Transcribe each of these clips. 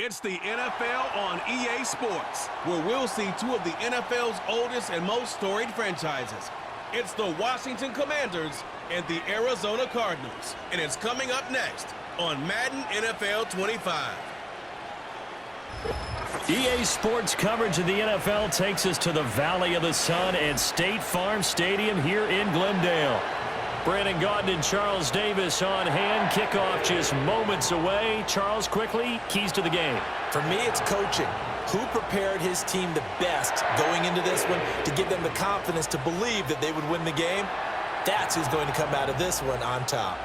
It's the NFL on EA Sports, where we'll see two of the NFL's oldest and most storied franchises. It's the Washington Commanders and the Arizona Cardinals, and it's coming up next on Madden NFL 25. EA Sports coverage of the NFL takes us to the Valley of the Sun and State Farm Stadium here in Glendale. Brandon Gaudin and Charles Davis on hand. Kickoff just moments away. Charles, quickly, keys to the game. For me, it's coaching. Who prepared his team the best going into this one to give them the confidence to believe that they would win the game? That's who's going to come out of this one on top.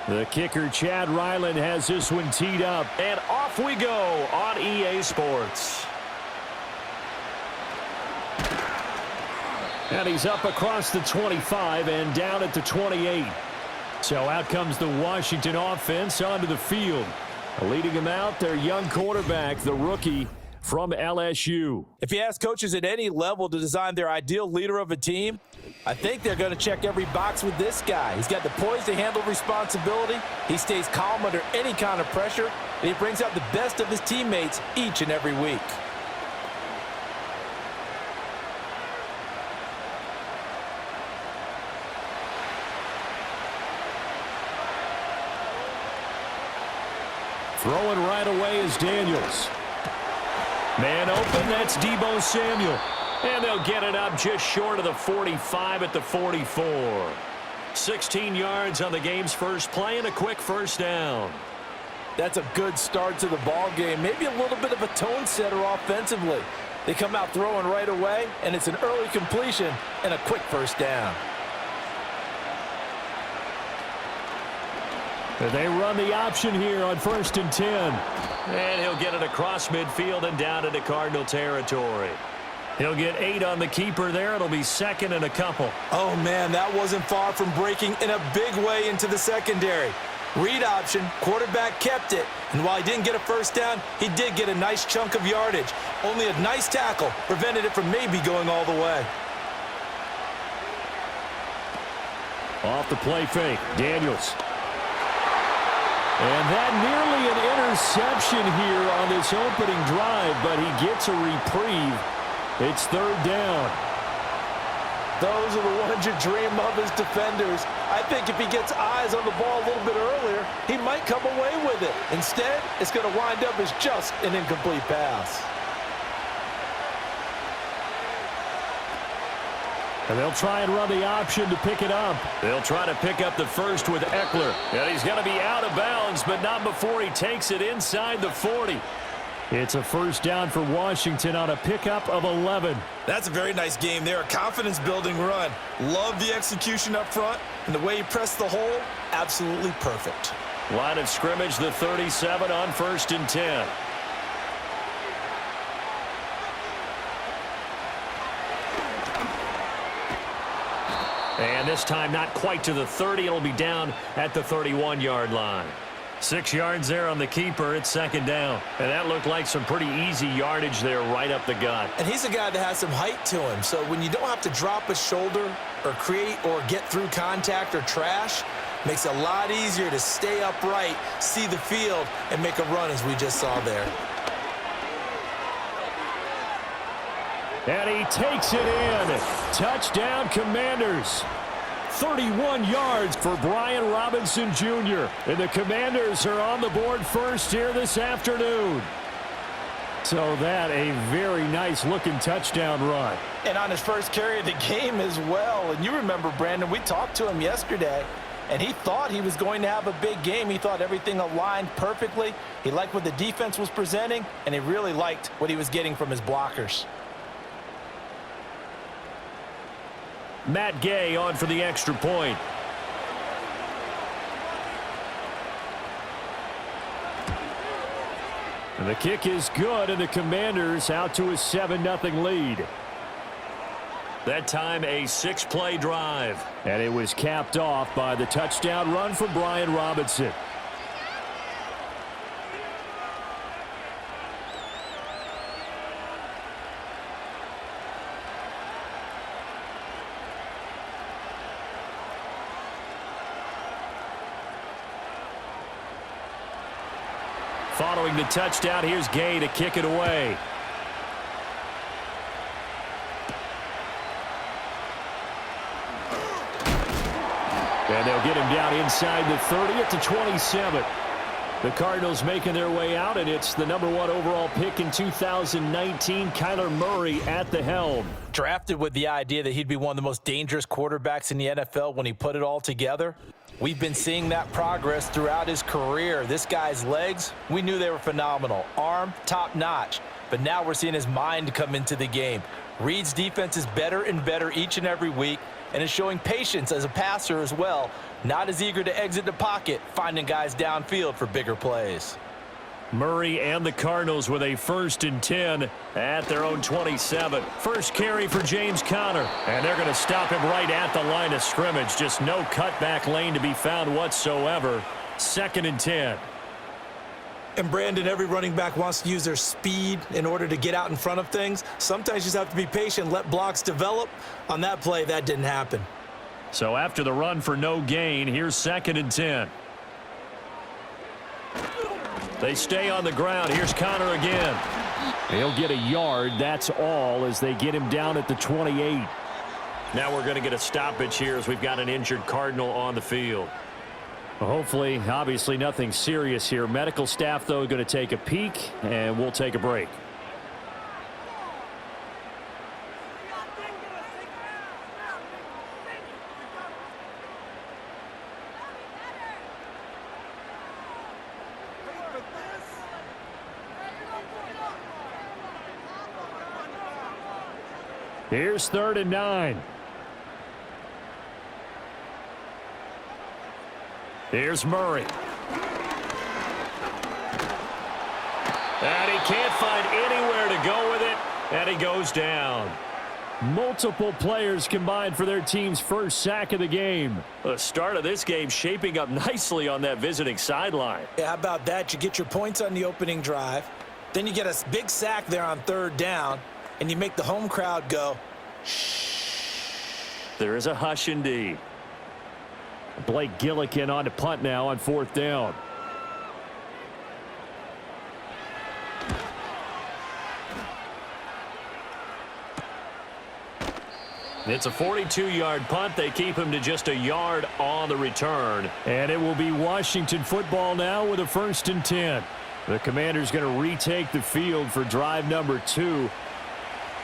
The kicker, Chad Ryland, has this one teed up. And off we go on EA Sports. And he's up across the 25 and down at the 28. So out comes the Washington offense onto the field. Leading him out, their young quarterback, the rookie from LSU. If you ask coaches at any level to design their ideal leader of a team, I think they're going to check every box with this guy. He's got the poise to handle responsibility. He stays calm under any kind of pressure, and he brings out the best of his teammates each and every week. Throwing right away is Daniels. Man open, that's Deebo Samuel. And they'll get it up just short of the 45 at the 44. 16 yards on the game's first play and a quick first down. That's a good start to the ball game. Maybe a little bit of a tone setter offensively. They come out throwing right away, and it's an early completion and a quick first down. They run the option here on 1st and 10. And he'll get it across midfield and down into Cardinal territory. He'll get 8 on the keeper there. It'll be second and a couple. Oh, man, that wasn't far from breaking in a big way into the secondary. Read option, quarterback kept it. And while he didn't get a first down, he did get a nice chunk of yardage. Only a nice tackle prevented it from maybe going all the way. Off the play fake, Daniels. And that nearly an interception here on this opening drive, but he gets a reprieve. It's 3rd down. Those are the ones you dream of as defenders. I think if he gets eyes on the ball a little bit earlier, he might come away with it. Instead, it's going to wind up as just an incomplete pass. And they'll try and run the option to pick it up. They'll try to pick up the first with Eckler. And he's going to be out of bounds, but not before he takes it inside the 40. It's a first down for Washington on a pickup of 11. That's a very nice game there, a confidence-building run. Love the execution up front, and the way he pressed the hole, absolutely perfect. Line of scrimmage, the 37 on 1st and 10. And this time not quite to the 30. It'll be down at the 31-yard line. 6 yards there on the keeper. It's 2nd down. And that looked like some pretty easy yardage there right up the gut. And he's a guy that has some height to him. So when you don't have to drop a shoulder or create or get through contact or trash, makes it a lot easier to stay upright, see the field, and make a run as we just saw there. And he takes it in. Touchdown, Commanders. 31 yards for Brian Robinson Jr. And the Commanders are on the board first here this afternoon. So that a very nice-looking touchdown run. And on his first carry of the game as well. And you remember, Brandon, we talked to him yesterday, and he thought he was going to have a big game. He thought everything aligned perfectly. He liked what the defense was presenting, and he really liked what he was getting from his blockers. Matt Gay on for the extra point. And the kick is good, and the Commanders out to a 7-0 lead. That time a 6-play drive. And it was capped off by the touchdown run from Brian Robinson. Following the touchdown, here's Gay to kick it away. And they'll get him down inside the 30 at the 27. The Cardinals making their way out, and it's the #1 overall pick in 2019, Kyler Murray at the helm. Drafted with the idea that he'd be one of the most dangerous quarterbacks in the NFL when he put it all together. We've been seeing that progress throughout his career. This guy's legs, we knew they were phenomenal. Arm, top-notch. But now we're seeing his mind come into the game. Reed's defense is better and better each and every week, and is showing patience as a passer as well. Not as eager to exit the pocket, finding guys downfield for bigger plays. Murray and the Cardinals with a 1st and 10 at their own 27. First carry for James Conner. And they're going to stop him right at the line of scrimmage. Just no cutback lane to be found whatsoever. 2nd and 10. And Brandon, every running back wants to use their speed in order to get out in front of things. Sometimes you just have to be patient, let blocks develop. On that play, that didn't happen. So after the run for no gain, here's 2nd and 10. They stay on the ground. Here's Conner again. He'll get a yard. That's all as they get him down at the 28. Now we're going to get a stoppage here as we've got an injured Cardinal on the field. Hopefully, obviously nothing serious here. Medical staff, though, going to take a peek, and we'll take a break. Here's 3rd and 9. Here's Murray. And he can't find anywhere to go with it, and he goes down. Multiple players combined for their team's first sack of the game. The start of this game shaping up nicely on that visiting sideline. Yeah, how about that? You get your points on the opening drive. Then you get a big sack there on 3rd down, and you make the home crowd go, shh. There is a hush indeed. Blake Gillikin on to punt now on 4th down. It's a 42-yard punt. They keep him to just a yard on the return. And it will be Washington football now with a 1st and 10. The Commanders going to retake the field for drive number 2.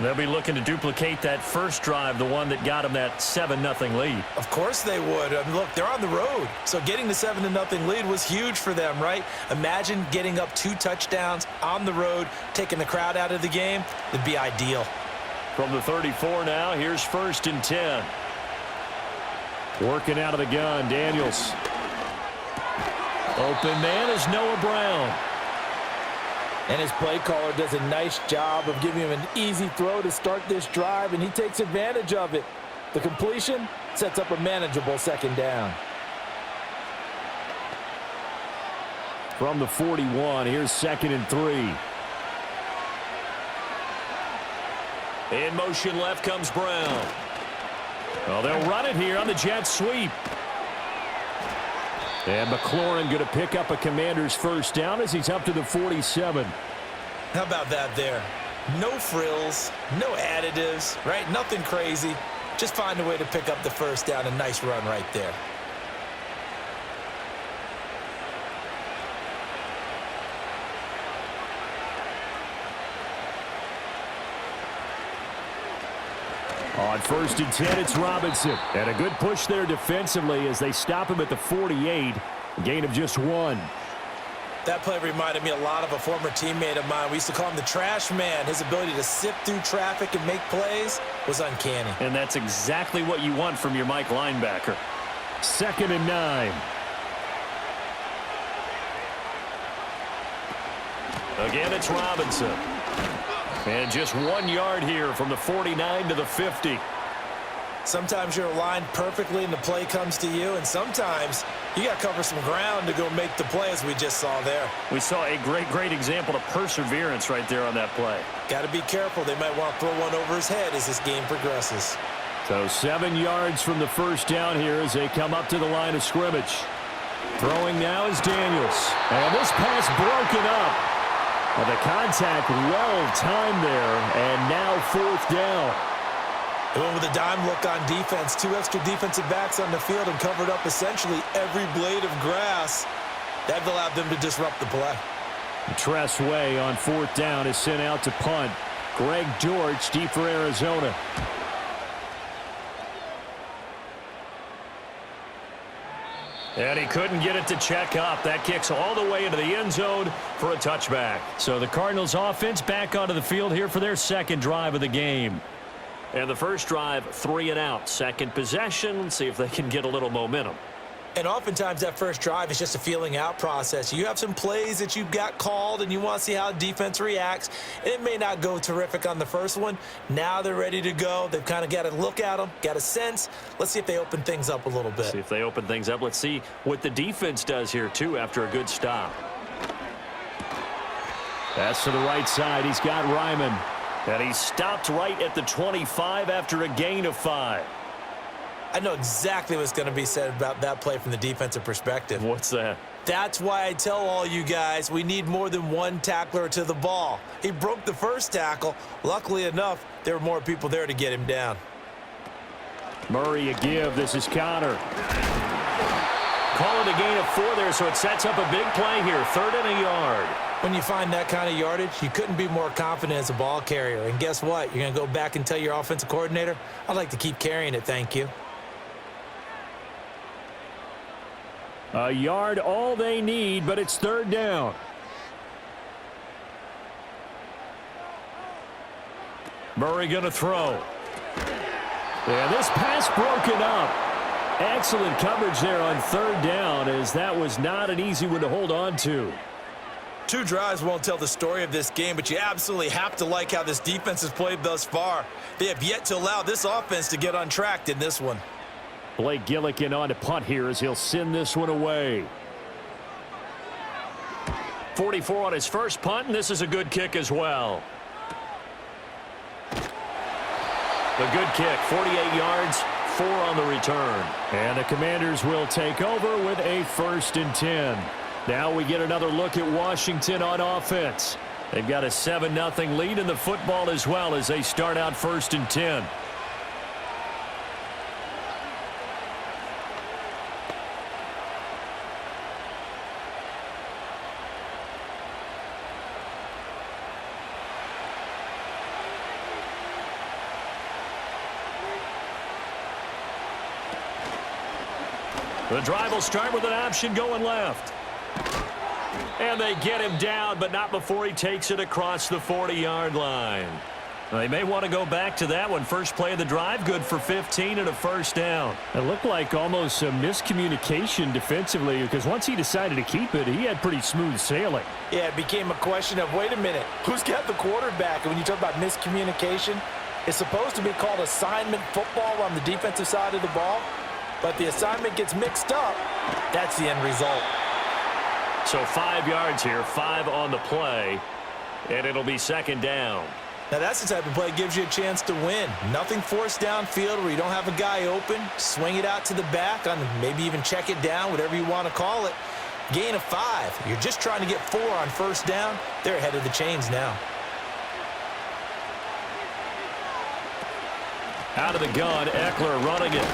They'll be looking to duplicate that first drive, the one that got them that 7-0 lead. Of course they would. I mean, look, they're on the road. So getting the 7-0 lead was huge for them, right? Imagine getting up 2 touchdowns on the road, taking the crowd out of the game. It'd be ideal. From the 34 now, here's 1st and 10. Working out of the gun, Daniels. Open man is Noah Brown. And his play caller does a nice job of giving him an easy throw to start this drive, and he takes advantage of it. The completion sets up a manageable 2nd down. From the 41, here's 2nd and 3. In motion left comes Brown. Well, they'll run it here on the jet sweep. And McLaurin going to pick up a Commander's 1st down as he's up to the 47. How about that there? No frills, no additives, right? Nothing crazy. Just find a way to pick up the 1st down. A nice run right there. On 1st and 10, it's Robinson. And a good push there defensively as they stop him at the 48. A gain of just 1. That play reminded me a lot of a former teammate of mine. We used to call him the trash man. His ability to sift through traffic and make plays was uncanny. And that's exactly what you want from your Mike linebacker. 2nd and 9. Again, it's Robinson. And just 1 yard here from the 49 to the 50. Sometimes you're aligned perfectly and the play comes to you, and sometimes you got to cover some ground to go make the play, as we just saw there. We saw a great example of perseverance right there on that play. Got to be careful. They might want to throw one over his head as this game progresses. So 7 yards from the first down here as they come up to the line of scrimmage. Throwing now is Daniels. And this pass broken up. Well, the contact well-timed there, and now 4th down. They went with a dime look on defense. 2 extra defensive backs on the field and covered up essentially every blade of grass. That allowed them to disrupt the play. Tress Way on 4th down is sent out to punt. Greg George deep for Arizona. And he couldn't get it to check up. That kicks all the way into the end zone for a touchback. So the Cardinals offense back onto the field here for their second drive of the game. And the first drive, 3 and out. Second possession. Let's see if they can get a little momentum. And oftentimes that first drive is just a feeling out process. You have some plays that you've got called and you want to see how defense reacts. And it may not go terrific on the first one. Now they're ready to go. They've kind of got to look at them, got a sense. Let's see if they open things up a little bit. See if they open things up. Let's see what the defense does here, too, after a good stop. Pass to the right side. He's got Ryman. And he stopped right at the 25 after a gain of 5. I know exactly what's going to be said about that play from the defensive perspective. What's that? That's why I tell all you guys we need more than one tackler to the ball. He broke the first tackle. Luckily enough, there were more people there to get him down. Murray a give. This is Connor. Call it a gain of 4 there, so it sets up a big play here. 3rd and a yard. When you find that kind of yardage, you couldn't be more confident as a ball carrier. And guess what? You're going to go back and tell your offensive coordinator, I'd like to keep carrying it, thank you. A yard all they need, but it's 3rd down. Murray going to throw. Yeah, this pass broken up. Excellent coverage there on 3rd down, as that was not an easy one to hold on to. 2 drives won't tell the story of this game, but you absolutely have to like how this defense has played thus far. They have yet to allow this offense to get untracked in this one. Blake Gillikin on to punt here as he'll send this one away. 44 on his first punt, and this is a good kick as well. The good kick, 48 yards, 4 on the return. And the Commanders will take over with a 1st and 10. Now we get another look at Washington on offense. They've got a 7-0 lead in the football as well as they start out 1st and 10. The drive will start with an option going left. And they get him down, but not before he takes it across the 40-yard line. They may want to go back to that one. First play of the drive, good for 15 and a 1st down. It looked like almost some miscommunication defensively, because once he decided to keep it, he had pretty smooth sailing. Yeah, it became a question of, wait a minute, who's got the quarterback? And when you talk about miscommunication, it's supposed to be called assignment football on the defensive side of the ball. But the assignment gets mixed up. That's the end result. So 5 yards here, 5 on the play, and it'll be 2nd down. Now that's the type of play that gives you a chance to win. Nothing forced downfield where you don't have a guy open. Swing it out to the back, on maybe even check it down, whatever you want to call it. Gain of 5. You're just trying to get 4 on 1st down. They're ahead of the chains now. Out of the gun, Eckler running it.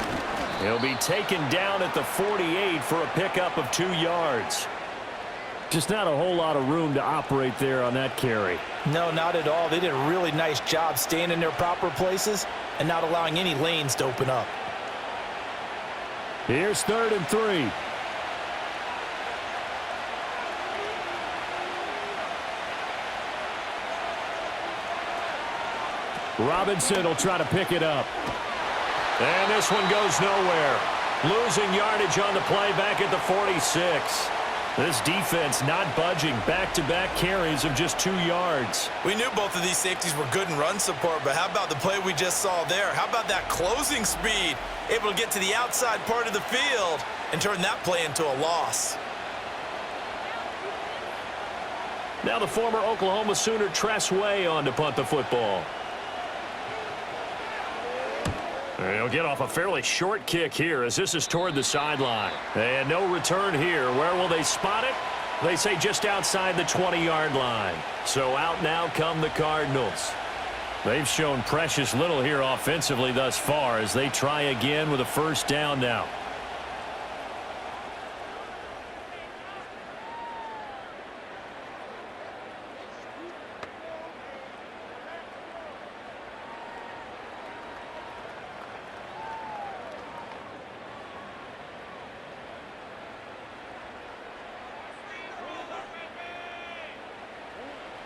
He'll be taken down at the 48 for a pickup of 2 yards. Just not a whole lot of room to operate there on that carry. No, not at all. They did a really nice job staying in their proper places and not allowing any lanes to open up. Here's 3rd and 3. Robinson will try to pick it up. And this one goes nowhere. Losing yardage on the play back at the 46. This defense not budging. Back-to-back carries of just 2 yards. We knew both of these safeties were good in run support, but how about the play we just saw there? How about that closing speed? Able to get to the outside part of the field and turn that play into a loss. Now the former Oklahoma Sooner Tress Way on to punt the football. He'll get off a fairly short kick here as this is toward the sideline. And no return here. Where will they spot it? They say just outside the 20-yard line. So out now come the Cardinals. They've shown precious little here offensively thus far as they try again with a first down now.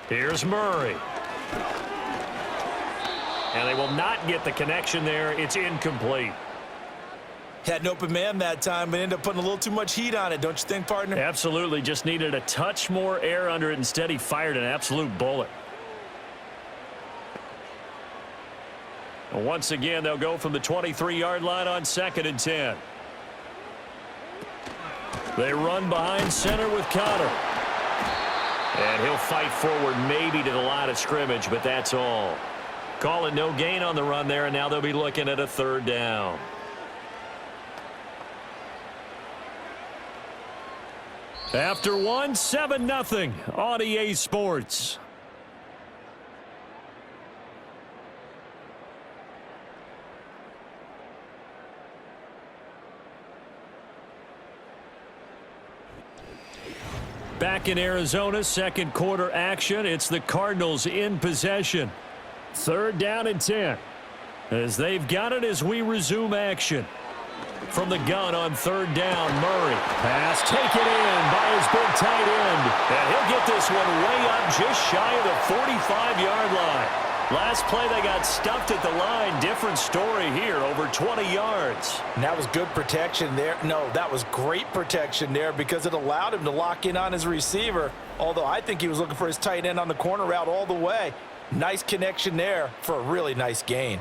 Here's Murray. And they will not get the connection there. It's incomplete. Had an open man that time, but ended up putting a little too much heat on it, don't you think, partner? Absolutely. Just needed a touch more air under it. Instead, he fired an absolute bullet. Once again, they'll go from the 23-yard line on 2nd and 10. They run behind center with Connor. And he'll fight forward maybe to the line of scrimmage, but that's all. Call it no gain on the run there, and now they'll be looking at a 3rd down. After 1, 7-0 on EA Sports. Back in Arizona, 2nd quarter action. It's the Cardinals in possession. 3rd down and 10. As they've got it as we resume action. From the gun on 3rd down, Murray. Pass taken in by his big tight end. And he'll get this one way up just shy of the 45-yard line. Last play, they got stuffed at the line. Different story here, over 20 yards. And that was good protection there. No, that was great protection there because it allowed him to lock in on his receiver, although I think he was looking for his tight end on the corner route all the way. Nice connection there for a really nice gain.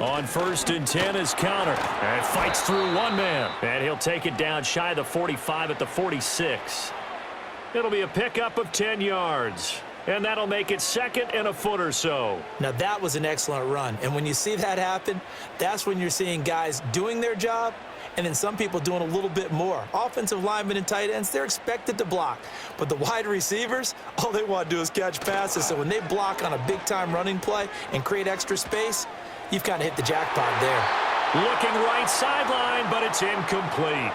On 1st and 10 is Connor. And fights through one man. And he'll take it down shy of the 45 at the 46. It'll be a pickup of 10 yards. And that'll make it 2nd and a foot or so. Now, that was an excellent run. And when you see that happen, that's when you're seeing guys doing their job and then some people doing a little bit more. Offensive linemen and tight ends, they're expected to block. But the wide receivers, all they want to do is catch passes. So when they block on a big-time running play and create extra space, you've kind of hit the jackpot there. Looking right sideline, but it's incomplete.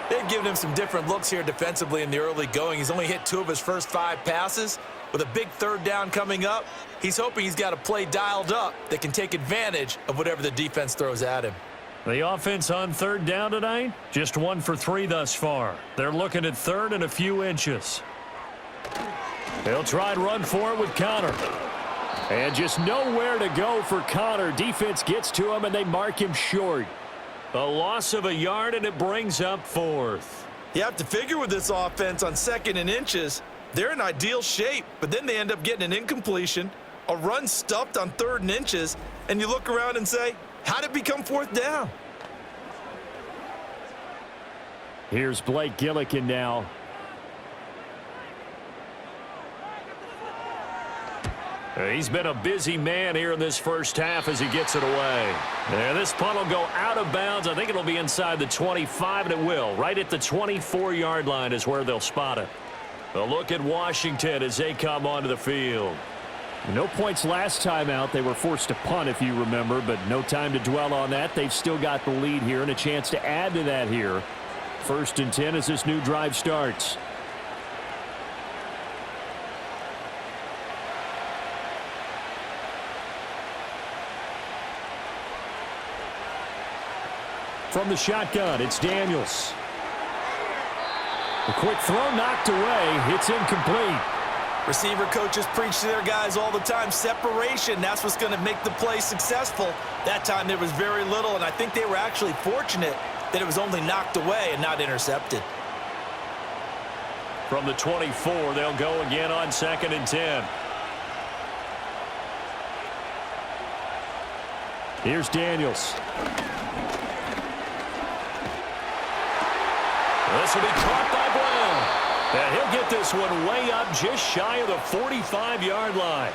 They've given him some different looks here defensively in the early going. He's only hit 2 of his first 5 passes. With a big 3rd down coming up, he's hoping he's got a play dialed up that can take advantage of whatever the defense throws at him. The offense on 3rd down tonight, just 1 for 3 thus far. They're looking at 3rd and a few inches. They'll try and run for it with Connor. And just nowhere to go for Connor. Defense gets to him, and they mark him short. A loss of a yard, and it brings up 4th. You have to figure with this offense on 2nd and inches, they're in ideal shape, but then they end up getting an incompletion, a run stuffed on 3rd and inches, and you look around and say, how did it become 4th down? Here's Blake Gillikin now. He's been a busy man here in this first half as he gets it away. And this punt will go out of bounds. I think it'll be inside the 25, and it will. Right at the 24-yard line is where they'll spot it. A look at Washington as they come onto the field. No points last time out. They were forced to punt, if you remember, but no time to dwell on that. They've still got the lead here and a chance to add to that here. 1st and 10 as this new drive starts. From the shotgun, it's Daniels. A quick throw knocked away. It's incomplete. Receiver coaches preach to their guys all the time, separation. That's what's going to make the play successful. That time there was very little, and I think they were actually fortunate that it was only knocked away and not intercepted. From the 24, they'll go again on 2nd and 10. Here's Daniels. This will be caught by Brown. And he'll get this one way up just shy of the 45-yard line.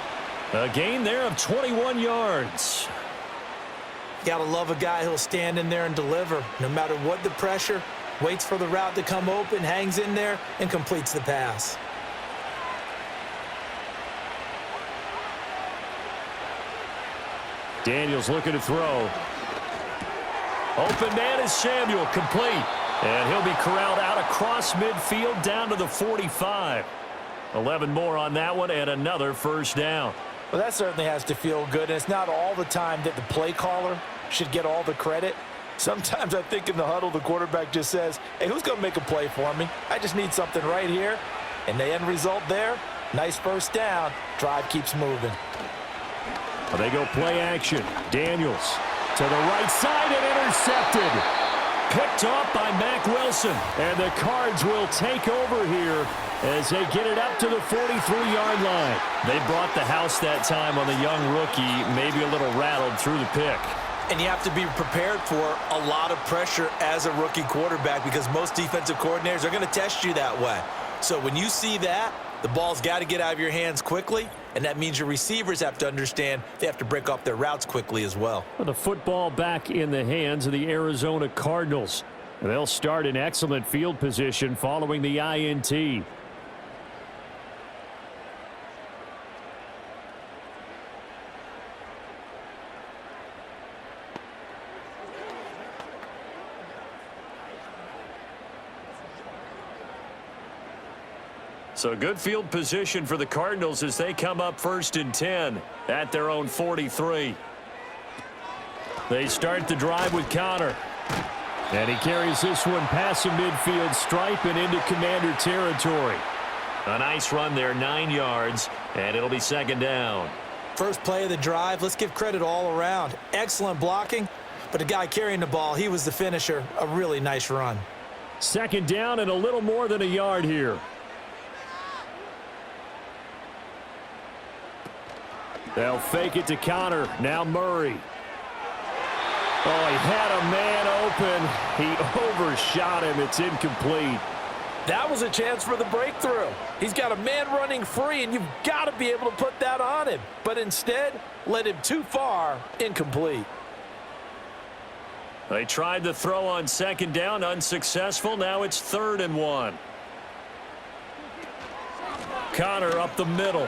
A gain there of 21 yards. Gotta love a guy who'll stand in there and deliver. No matter what the pressure, waits for the route to come open, hangs in there, and completes the pass. Daniels looking to throw. Open man is Samuel, complete. And he'll be corralled out across midfield down to the 45. 11 more on that one and another first down. Well, that certainly has to feel good, and it's not all the time that the play caller should get all the credit. Sometimes I think in the huddle, the quarterback just says, hey, who's going to make a play for me? I just need something right here. And the end result there, nice first down. Drive keeps moving. Well, they go play action. Daniels to the right side and intercepted. Picked off by Mack Wilson. And the Cards will take over here as they get it up to the 43-yard line. They brought the house that time on the young rookie, maybe a little rattled through the pick. And you have to be prepared for a lot of pressure as a rookie quarterback because most defensive coordinators are going to test you that way. So when you see that, the ball's got to get out of your hands quickly, and that means your receivers have to understand they have to break off their routes quickly as well. The football back in the hands of the Arizona Cardinals. They'll start in excellent field position following the INT. So good field position for the Cardinals as they come up 1st and 10 at their own 43. They start the drive with Connor. And he carries this one past the midfield stripe and into Commander territory. A nice run there, 9 yards, and it'll be 2nd down. First play of the drive, let's give credit all around. Excellent blocking, but the guy carrying the ball, he was the finisher. A really nice run. 2nd down and a little more than a yard here. They'll fake it to Connor. Now Murray. Oh, he had a man open. He overshot him. It's incomplete. That was a chance for the breakthrough. He's got a man running free, and you've got to be able to put that on him. But instead, led him too far, incomplete. They tried the throw on 2nd down, unsuccessful. Now it's 3rd and 1. Connor up the middle.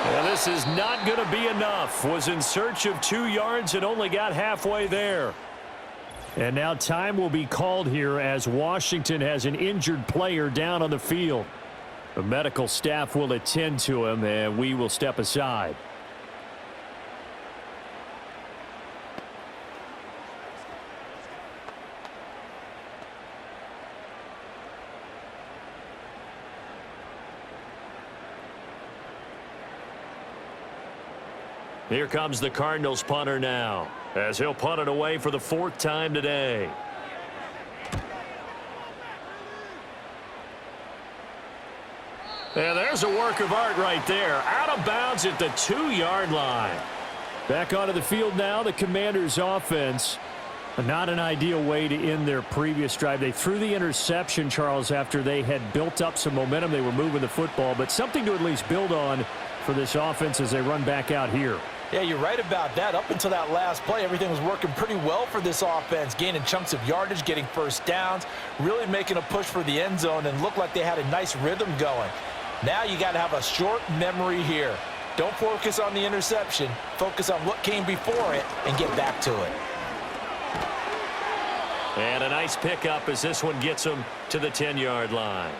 Well, this is not going to be enough. Was in search of 2 yards and only got halfway there. And now time will be called here as Washington has an injured player down on the field. The medical staff will attend to him, and we will step aside. Here comes the Cardinals punter now, as he'll punt it away for the 4th time today. And there's a work of art right there. Out of bounds at the 2-yard line. Back onto the field now, the Commanders' offense. Not an ideal way to end their previous drive. They threw the interception, Charles, after they had built up some momentum. They were moving the football, but something to at least build on for this offense as they run back out here. Yeah, you're right about that. Up until that last play, everything was working pretty well for this offense, gaining chunks of yardage, getting first downs, really making a push for the end zone, and looked like they had a nice rhythm going. Now you got to have a short memory here. Don't focus on the interception. Focus on what came before it and get back to it. And a nice pickup as this one gets them to the 10-yard line.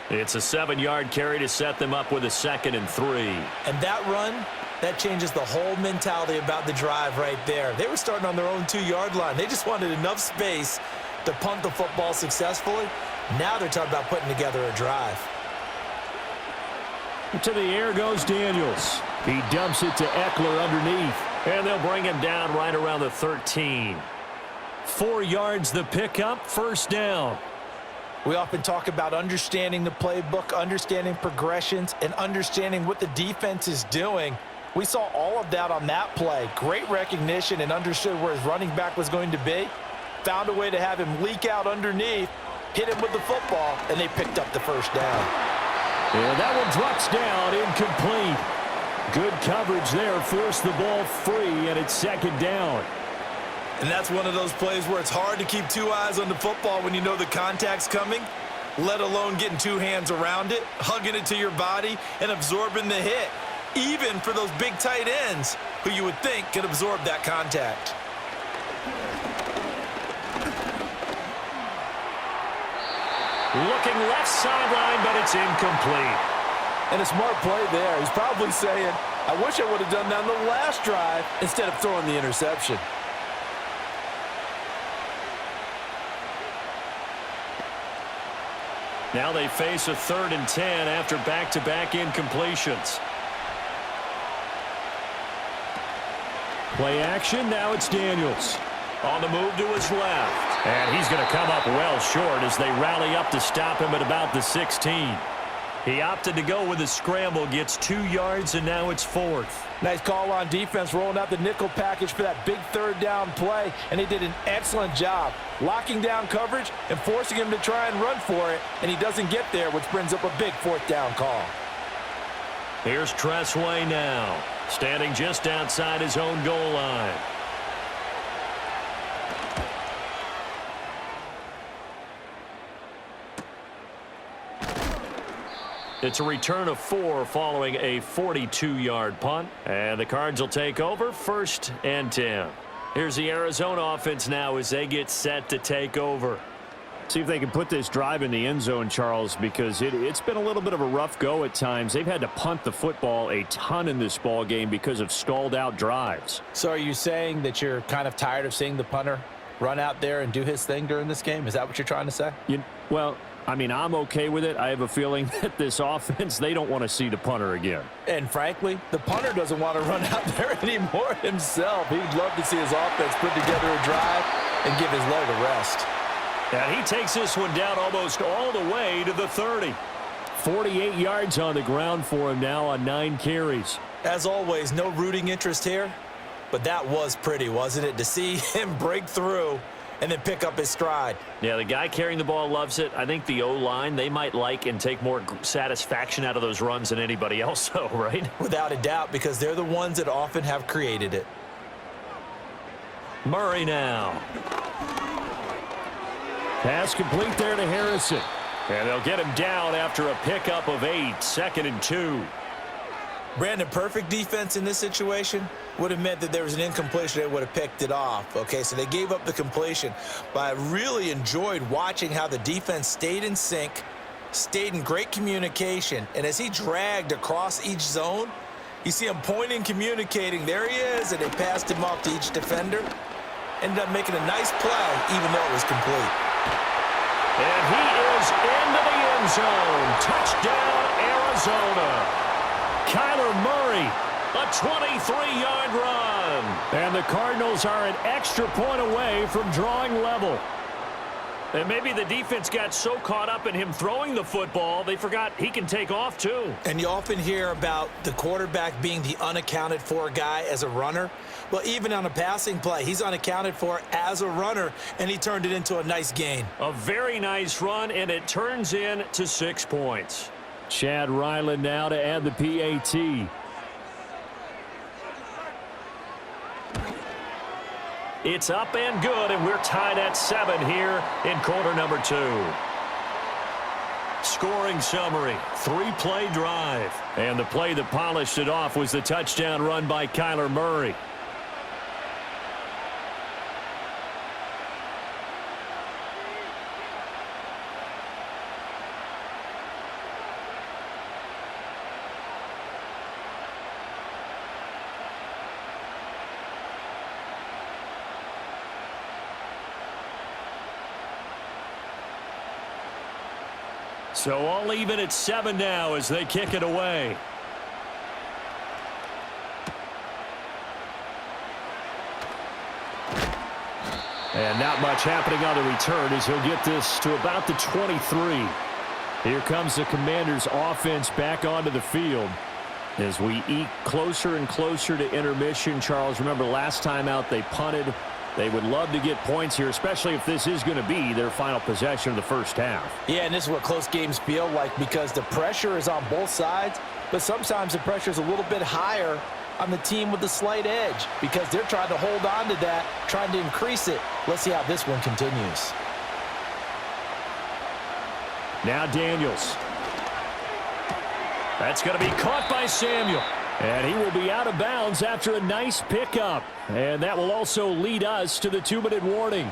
It's a 7-yard carry to set them up with a 2nd and 3. And that run, that changes the whole mentality about the drive right there. They were starting on their own 2-yard line. They just wanted enough space to punt the football successfully. Now they're talking about putting together a drive. To the air goes Daniels. He dumps it to Eckler underneath. And they'll bring him down right around the 13. 4 yards the pickup, first down. We often talk about understanding the playbook, understanding progressions, and understanding what the defense is doing. We saw all of that on that play. Great recognition and understood where his running back was going to be. Found a way to have him leak out underneath, hit him with the football, and they picked up the first down. And that one drops down, incomplete. Good coverage there, forced the ball free, and it's second down. And that's one of those plays where it's hard to keep 2 eyes on the football when you know the contact's coming, let alone getting 2 hands around it, hugging it to your body, and absorbing the hit, even for those big tight ends who you would think could absorb that contact. Looking left sideline, but it's incomplete. And a smart play there. He's probably saying, I wish I would have done that on the last drive instead of throwing the interception. Now they face a 3rd and 10 after back-to-back incompletions. Play action, now it's Daniels. On the move to his left. And he's going to come up well short as they rally up to stop him at about the 16. He opted to go with a scramble, gets 2 yards, and now it's 4th. Nice call on defense, rolling out the nickel package for that big 3rd down play, and he did an excellent job locking down coverage and forcing him to try and run for it, and he doesn't get there, which brings up a big 4th down call. Here's Tressway now, standing just outside his own goal line. It's a return of 4 following a 42-yard punt. And the Cards will take over 1st and 10. Here's the Arizona offense now as they get set to take over. See if they can put this drive in the end zone, Charles, because it's been a little bit of a rough go at times. They've had to punt the football a ton in this ball game because of stalled out drives. So are you saying that you're kind of tired of seeing the punter run out there and do his thing during this game? Is that what you're trying to say? Well, I mean, I'm okay with it. I have a feeling that this offense, they don't want to see the punter again. And frankly, the punter doesn't want to run out there anymore himself. He'd love to see his offense put together a drive and give his leg a rest. And he takes this one down almost all the way to the 30. 48 yards on the ground for him now on 9 carries. As always, no rooting interest here, but that was pretty, wasn't it? To see him break through and then pick up his stride. Yeah, the guy carrying the ball loves it. I think the O-line, they might like and take more satisfaction out of those runs than anybody else, though, right? Without a doubt, because they're the ones that often have created it. Murray now. Pass complete there to Harrison. And they'll get him down after a pickup of 8, 2nd and 2. Brandon, perfect defense in this situation would have meant that there was an incompletion. They would have picked it off. Okay, so they gave up the completion. But I really enjoyed watching how the defense stayed in sync, stayed in great communication. And as he dragged across each zone, you see him pointing, communicating. There he is, and they passed him off to each defender. Ended up making a nice play, even though it was complete. And he is into the end zone. Touchdown, Arizona. Kyler Murray, a 23-yard run. And the Cardinals are an extra point away from drawing level. And maybe the defense got so caught up in him throwing the football, they forgot he can take off too. And you often hear about the quarterback being the unaccounted for guy as a runner. Well, even on a passing play, he's unaccounted for as a runner, and he turned it into a nice gain. A very nice run, and it turns in to 6 points. Chad Ryland now to add the PAT. It's up and good, and we're tied at 7 here in quarter number 2. Scoring summary, 3-play drive. And the play that polished it off was the touchdown run by Kyler Murray. So all even at 7 now as they kick it away. And not much happening on the return as he'll get this to about the 23. Here comes the Commanders' offense back onto the field as we eke closer and closer to intermission. Charles, remember last time out they punted. They would love to get points here, especially if this is going to be their final possession of the first half. Yeah, and this is what close games feel like because the pressure is on both sides, but sometimes the pressure is a little bit higher on the team with the slight edge because they're trying to hold on to that, trying to increase it. Let's see how this one continues. Now Daniels. That's going to be caught by Samuel. And he will be out of bounds after a nice pickup. And that will also lead us to the 2-minute warning.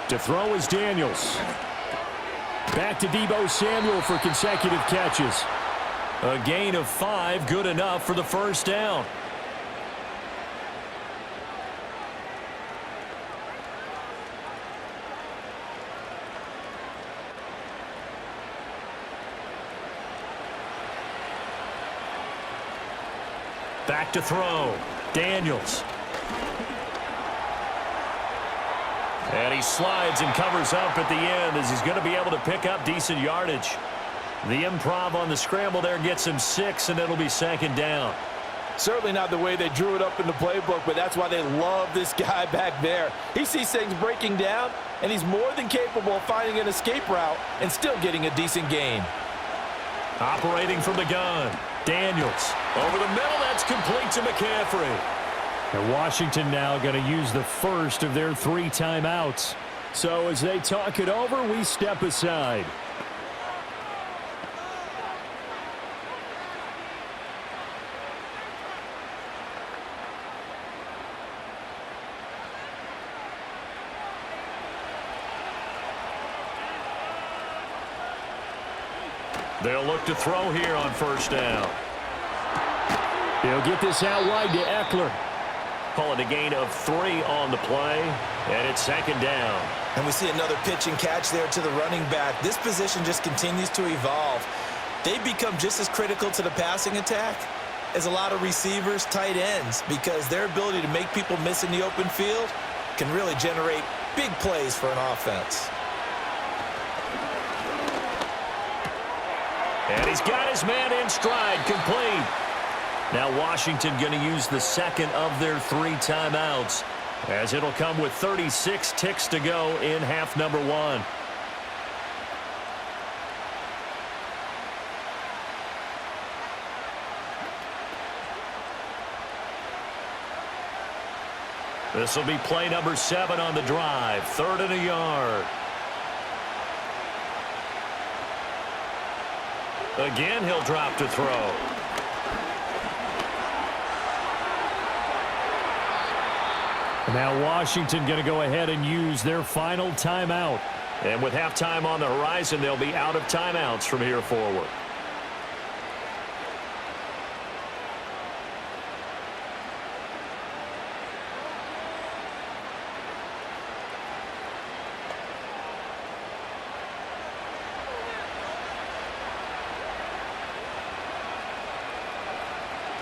To throw is Daniels. Back to Deebo Samuel for consecutive catches. A gain of 5, good enough for the first down. Back to throw. Daniels. And he slides and covers up at the end as he's going to be able to pick up decent yardage. The improv on the scramble there gets him 6, and it'll be second down. Certainly not the way they drew it up in the playbook, but that's why they love this guy back there. He sees things breaking down, and he's more than capable of finding an escape route and still getting a decent gain. Operating from the gun. Daniels. Over the middle, that's complete to McCaffrey. And Washington now going to use the first of their 3 timeouts. So as they talk it over, we step aside. They'll look to throw here on first down. He'll get this out wide to Eckler. Call it a gain of 3 on the play, and it's second down. And we see another pitch and catch there to the running back. This position just continues to evolve. They become just as critical to the passing attack as a lot of receivers, tight ends, because their ability to make people miss in the open field can really generate big plays for an offense. And he's got his man in stride, complete. Now Washington going to use the second of their 3 timeouts, as it'll come with 36 ticks to go in half number 1. This will be play number 7 on the drive, 3rd and a yard. Again, he'll drop to throw. Now Washington going to go ahead and use their final timeout. And with halftime on the horizon, they'll be out of timeouts from here forward.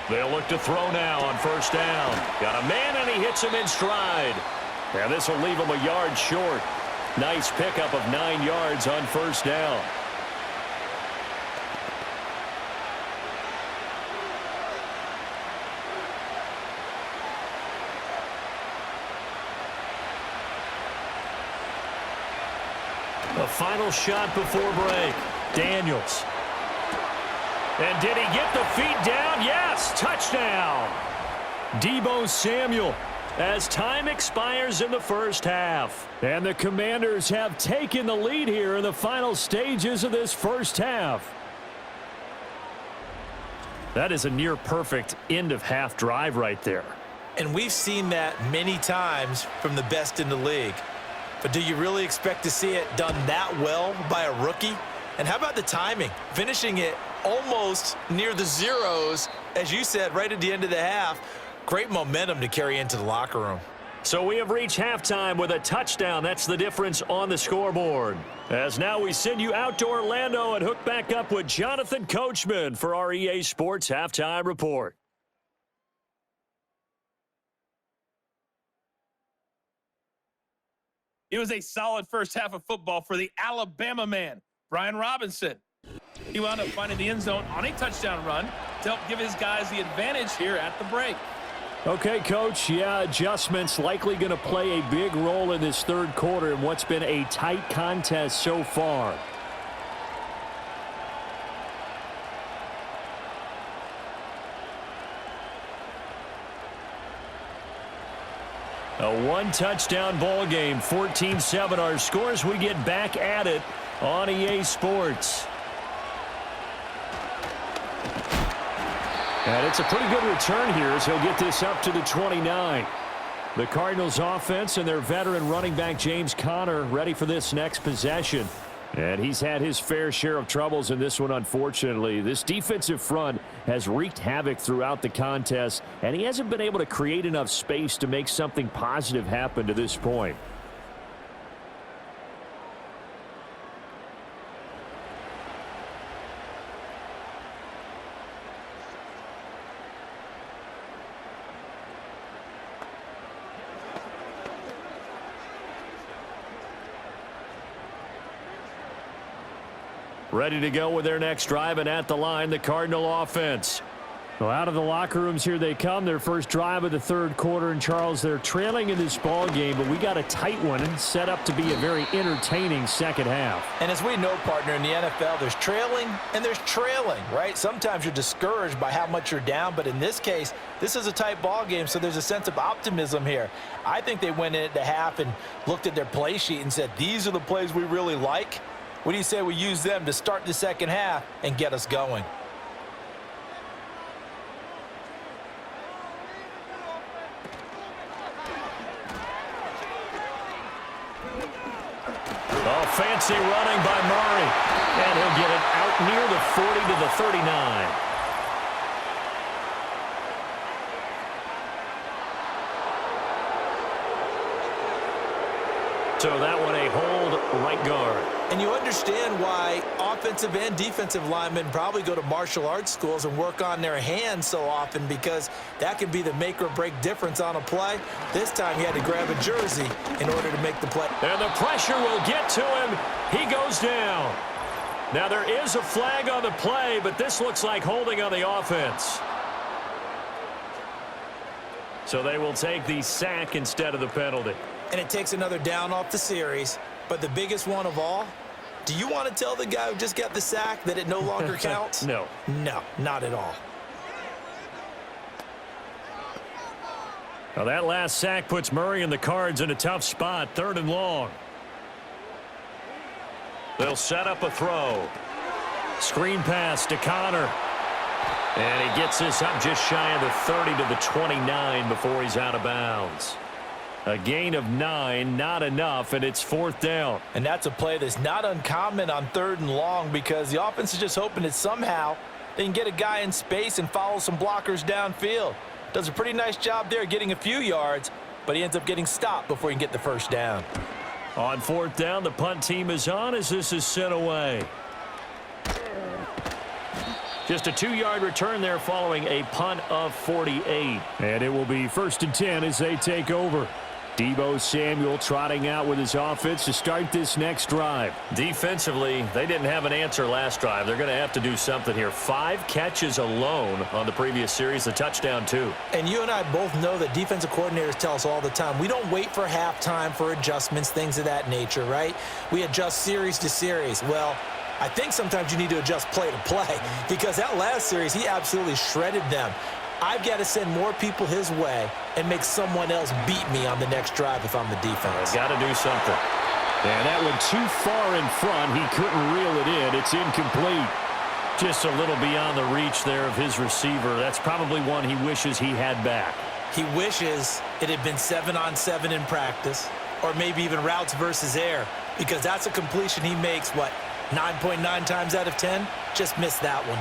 They'll look to throw now on first down. Got a man, and he hits him in stride. And this will leave him a yard short. Nice pickup of 9 yards on first down. The final shot before break. Daniels. And did he get the feet down? Yes, touchdown. Deebo Samuel as time expires in the first half. And the Commanders have taken the lead here in the final stages of this first half. That is a near perfect end of half drive right there. And we've seen that many times from the best in the league. But do you really expect to see it done that well by a rookie? And how about the timing? Finishing it almost near the zeros, as you said, right at the end of the half. Great momentum to carry into the locker room. So we have reached halftime with a touchdown. That's the difference on the scoreboard. As now we send you out to Orlando and hook back up with Jonathan Coachman for our EA Sports Halftime Report. It was a solid first half of football for the Alabama man, Brian Robinson. He wound up finding the end zone on a touchdown run to help give his guys the advantage here at the break. Okay, Coach, yeah, adjustments likely going to play a big role in this third quarter in what's been a tight contest so far. A one-touchdown ball game, 14-7 our scores. We get back at it on EA Sports. And it's a pretty good return here as he'll get this up to the 29. The Cardinals offense and their veteran running back James Conner ready for this next possession. And he's had his fair share of troubles in this one, unfortunately. This defensive front has wreaked havoc throughout the contest, and he hasn't been able to create enough space to make something positive happen to this point. Ready to go with their next drive, and at the line, the Cardinal offense. Well, out of the locker rooms here they come. Their first drive of the third quarter. And, Charles, they're trailing in this ball game, but we got a tight one set up to be a very entertaining second half. And as we know, partner, in the NFL, there's trailing and there's trailing, right? Sometimes you're discouraged by how much you're down, but in this case, this is a tight ball game, so there's a sense of optimism here. I think they went in at the half and looked at their play sheet and said, these are the plays we really like. What do you say we use them to start the second half and get us going? Oh, fancy running by Murray. And he'll get it out near the 40 to the 39. So that one a hold right guard. And you understand why offensive and defensive linemen probably go to martial arts schools and work on their hands so often, because that can be the make or break difference on a play. This time he had to grab a jersey in order to make the play. And the pressure will get to him. He goes down. Now there is a flag on the play, but this looks like holding on the offense. So they will take the sack instead of the penalty. And it takes another down off the series. But the biggest one of all, do you want to tell the guy who just got the sack that it no longer counts? No. No, not at all. Now that last sack puts Murray and the Cards in a tough spot, 3rd and long. They'll set up a throw. Screen pass to Conner. And he gets this up just shy of the 30 to the 29 before he's out of bounds. A gain of 9, not enough, and it's 4th down. And that's a play that's not uncommon on 3rd and long, because the offense is just hoping that somehow they can get a guy in space and follow some blockers downfield. Does a pretty nice job there getting a few yards, but he ends up getting stopped before he can get the first down. On 4th down, the punt team is on as this is sent away. Just a 2-yard return there following a punt of 48. And it will be 1st and 10 as they take over. Deebo Samuel trotting out with his offense to start this next drive. Defensively, they didn't have an answer last drive. They're going to have to do something here. 5 catches alone on the previous series, a touchdown too. And you and I both know that defensive coordinators tell us all the time, we don't wait for halftime for adjustments, things of that nature, right? We adjust series to series. Well, I think sometimes you need to adjust play to play, because that last series, he absolutely shredded them. I've got to send more people his way and make someone else beat me on the next drive if I'm the defense. Got to do something. And that one too far in front. He couldn't reel it in. It's incomplete. Just a little beyond the reach there of his receiver. That's probably one he wishes he had back. He wishes it had been 7-on-7 in practice. or maybe even routes versus air, because that's a completion he makes, 9.9 times out of 10? Just missed that one.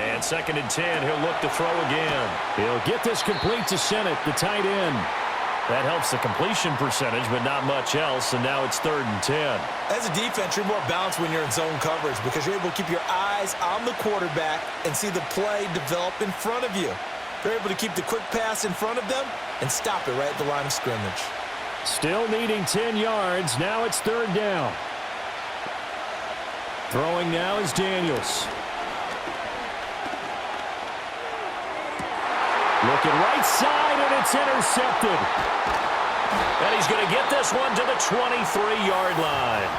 And 2nd and 10, he'll look to throw again. He'll get this complete to Sennett, the tight end. That helps the completion percentage, but not much else, and now it's 3rd and 10. As a defense, you're more balanced when you're in zone coverage because you're able to keep your eyes on the quarterback and see the play develop in front of you. They're able to keep the quick pass in front of them and stop it right at the line of scrimmage. Still needing 10 yards. Now it's 3rd down. Throwing now is Daniels. Looking right side, and it's intercepted. And he's going to get this one to the 23-yard line.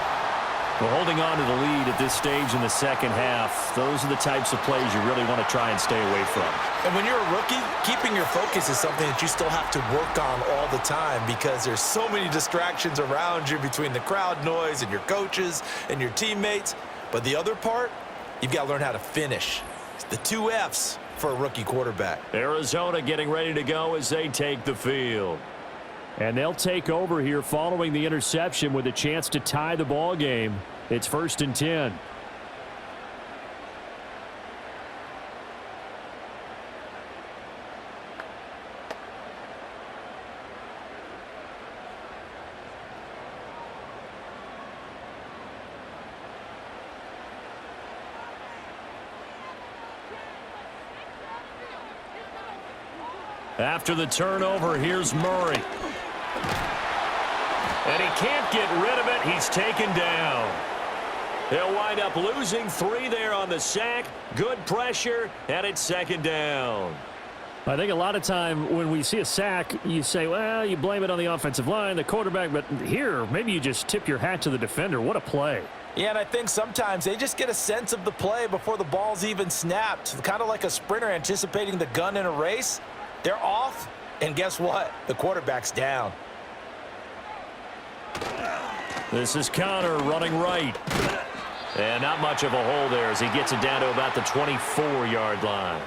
Well, holding on to the lead at this stage in the second half, those are the types of plays you really want to try and stay away from. And when you're a rookie, keeping your focus is something that you still have to work on all the time because there's so many distractions around you between the crowd noise and your coaches and your teammates. But the other part, you've got to learn how to finish. It's the 2 F's for a rookie quarterback. Arizona getting ready to go as they take the field. And they'll take over here following the interception with a chance to tie the ball game. It's 1st and 10. After the turnover, here's Murray. And he can't get rid of it. He's taken down. They'll wind up losing 3 there on the sack. Good pressure, and it's 2nd down. I think a lot of time when we see a sack, you say, well, you blame it on the offensive line, the quarterback, but here, maybe you just tip your hat to the defender. What a play. Yeah, and I think sometimes they just get a sense of the play before the ball's even snapped. Kind of like a sprinter anticipating the gun in a race. They're off, and guess what? The quarterback's down. This is Connor running right. And not much of a hole there as he gets it down to about the 24-yard line.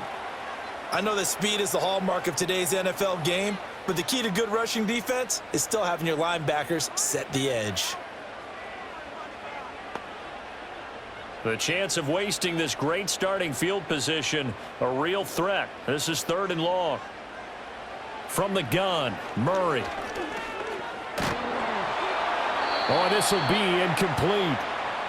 I know that speed is the hallmark of today's NFL game, but the key to good rushing defense is still having your linebackers set the edge. The chance of wasting this great starting field position, a real threat. This is 3rd and long. From the gun, Murray. Oh, this will be incomplete.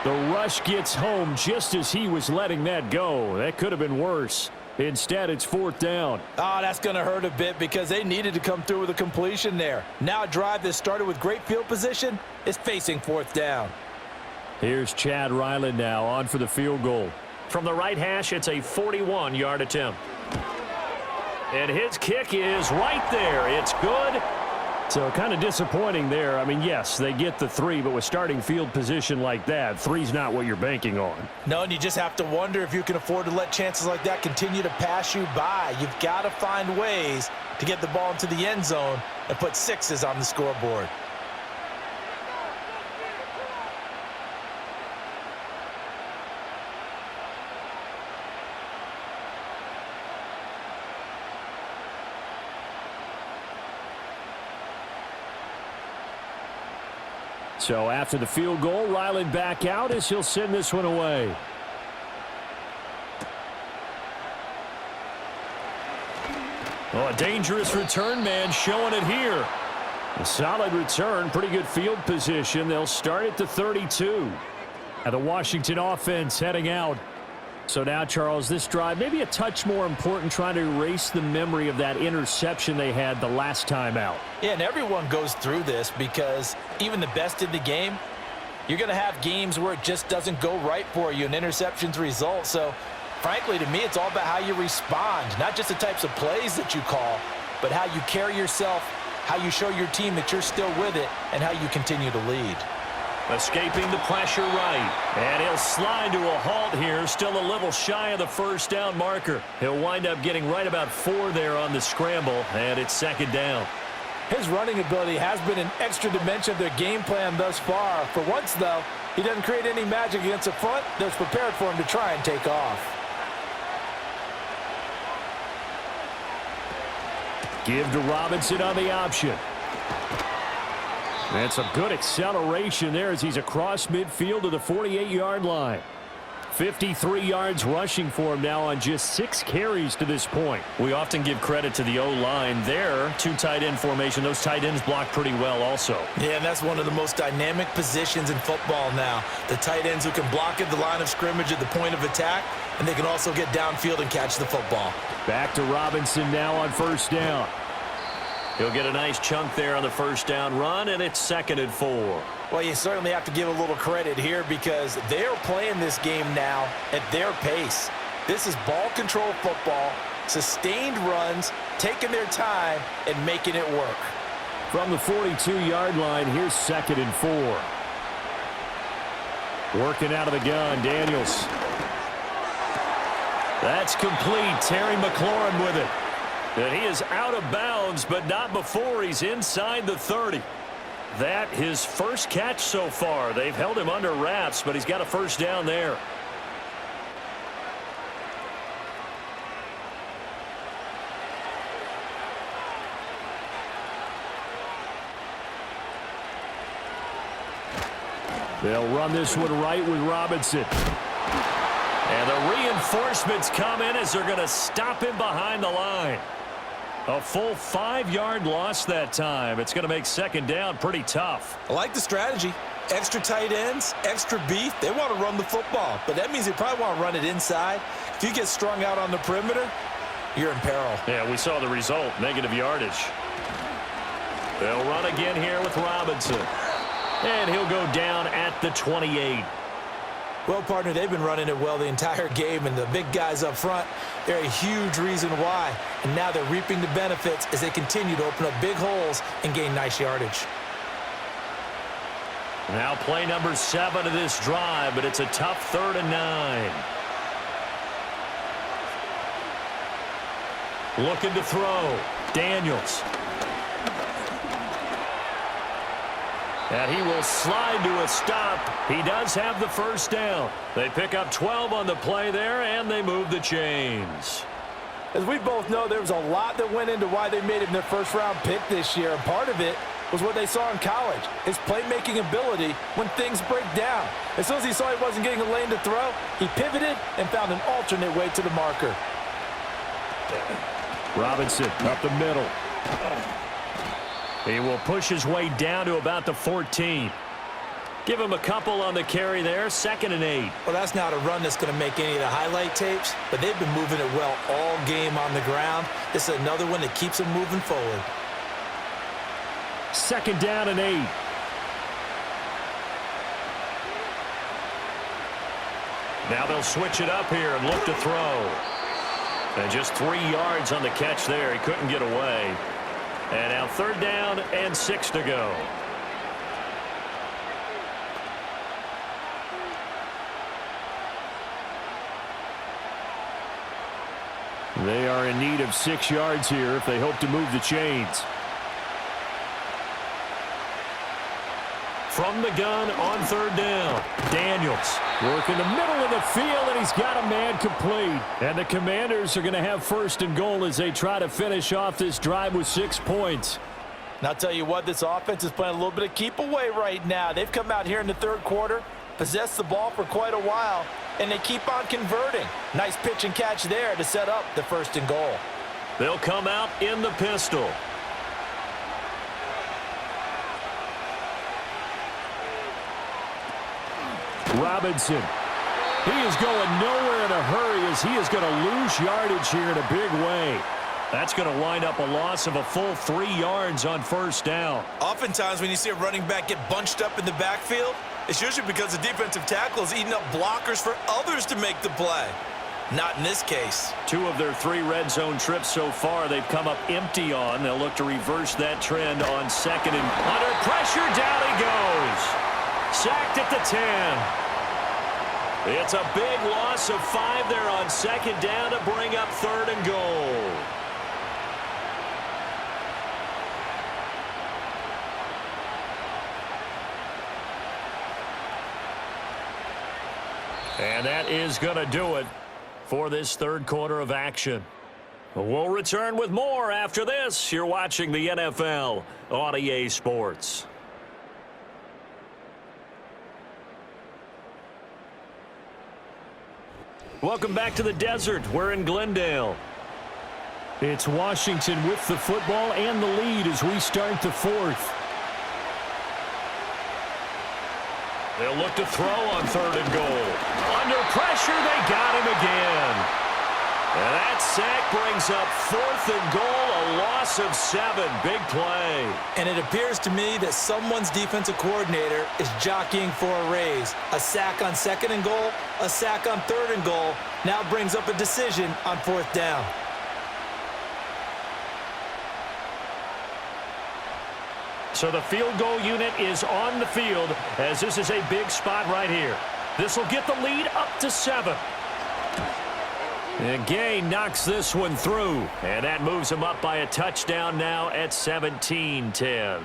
The rush gets home just as he was letting that go. That could have been worse. Instead, it's 4th down. Oh, that's going to hurt a bit because they needed to come through with a completion there. Now a drive that started with great field position is facing 4th down. Here's Chad Ryland now on for the field goal. From the right hash, it's a 41-yard attempt. And his kick is right there. It's good. So kind of disappointing there. I mean, yes, they get the 3, but with starting field position like that, 3's not what you're banking on. No, and you just have to wonder if you can afford to let chances like that continue to pass you by. You've got to find ways to get the ball into the end zone and put 6s on the scoreboard. So after the field goal, Ryland back out as he'll send this one away. Oh, a dangerous return man showing it here. A solid return, pretty good field position. They'll start at the 32. And the Washington offense heading out. So now, Charles, this drive maybe a touch more important, trying to erase the memory of that interception they had the last time out. Yeah, and everyone goes through this because even the best in the game, you're going to have games where it just doesn't go right for you and interceptions result. So, frankly, to me, it's all about how you respond, not just the types of plays that you call, but how you carry yourself, how you show your team that you're still with it, and how you continue to lead. Escaping the pressure right. And he'll slide to a halt here. Still a little shy of the 1st down marker. He'll wind up getting right about 4 there on the scramble. And it's 2nd down. His running ability has been an extra dimension of their game plan thus far. For once, though, he doesn't create any magic against the front that's prepared for him to try and take off. Give to Robinson on the option. And some good acceleration there as he's across midfield to the 48-yard line. 53 yards rushing for him now on just 6 carries to this point. We often give credit to the O-line there. 2 tight end formation. Those tight ends block pretty well also. Yeah, and that's one of the most dynamic positions in football now. The tight ends who can block at the line of scrimmage at the point of attack, and they can also get downfield and catch the football. Back to Robinson now on first down. He'll get a nice chunk there on the first down run, and it's 2nd and 4. Well, you certainly have to give a little credit here because they're playing this game now at their pace. This is ball control football, sustained runs, taking their time, and making it work. From the 42-yard line, here's 2nd and 4. Working out of the gun, Daniels. That's complete. Terry McLaurin with it. And he is out of bounds, but not before he's inside the 30. That his first catch so far. They've held him under wraps, but he's got a first down there. They'll run this one right with Robinson. And the reinforcements come in as they're going to stop him behind the line. A full 5-yard loss that time. It's going to make 2nd down pretty tough. I like the strategy. Extra tight ends, extra beef. They want to run the football, but that means they probably want to run it inside. If you get strung out on the perimeter, you're in peril. Yeah, we saw the result, negative yardage. They'll run again here with Robinson. And he'll go down at the 28. Well, partner, they've been running it well the entire game, and the big guys up front, they're a huge reason why. And now they're reaping the benefits as they continue to open up big holes and gain nice yardage. Now play number 7 of this drive, but it's a tough 3rd and 9. Looking to throw. Daniels. And he will slide to a stop. He does have the first down. They pick up 12 on the play there, and they move the chains. As we both know, there was a lot that went into why they made him their first-round pick this year. And part of it was what they saw in college, his playmaking ability when things break down. As soon as he saw he wasn't getting a lane to throw, he pivoted and found an alternate way to the marker. Robinson up the middle. He will push his way down to about the 14. Give him a couple on the carry there. 2nd and 8. Well, that's not a run that's going to make any of the highlight tapes, but they've been moving it well all game on the ground. This is another one that keeps them moving forward. 2nd down and 8. Now they'll switch it up here and look to throw. And just 3 yards on the catch there. He couldn't get away. And now 3rd down and 6 to go. They are in need of 6 yards here if they hope to move the chains. From the gun on 3rd down, Daniels. Work in the middle of the field, and he's got a man complete. And the Commanders are going to have 1st and goal as they try to finish off this drive with 6 points. And I'll tell you what, this offense is playing a little bit of keep away right now. They've come out here in the 3rd quarter, possessed the ball for quite a while, and they keep on converting. Nice pitch and catch there to set up the 1st and goal. They'll come out in the pistol. Robinson. He is going nowhere in a hurry as he is going to lose yardage here in a big way. That's going to wind up a loss of a full 3 yards on 1st down. Oftentimes when you see a running back get bunched up in the backfield, it's usually because the defensive tackle is eating up blockers for others to make the play. Not in this case. 2 of their 3 red zone trips so far they've come up empty on. They'll look to reverse that trend on 2nd and under pressure. Down he goes. Sacked at the 10. It's a big loss of 5 there on 2nd down to bring up 3rd and goal. And that is going to do it for this 3rd quarter of action. We'll return with more after this. You're watching the NFL on EA Sports. Welcome back to the desert. We're in Glendale. It's Washington with the football and the lead as we start the fourth. They'll look to throw on 3rd and goal. Under pressure, they got him again. And that sack brings up 4th and goal, a loss of 7. Big play. And it appears to me that someone's defensive coordinator is jockeying for a raise. A sack on 2nd and goal, a sack on 3rd and goal, now brings up a decision on 4th down. So the field goal unit is on the field as this is a big spot right here. This will get the lead up to 7. And Gay knocks this one through, and that moves him up by a touchdown now at 17-10.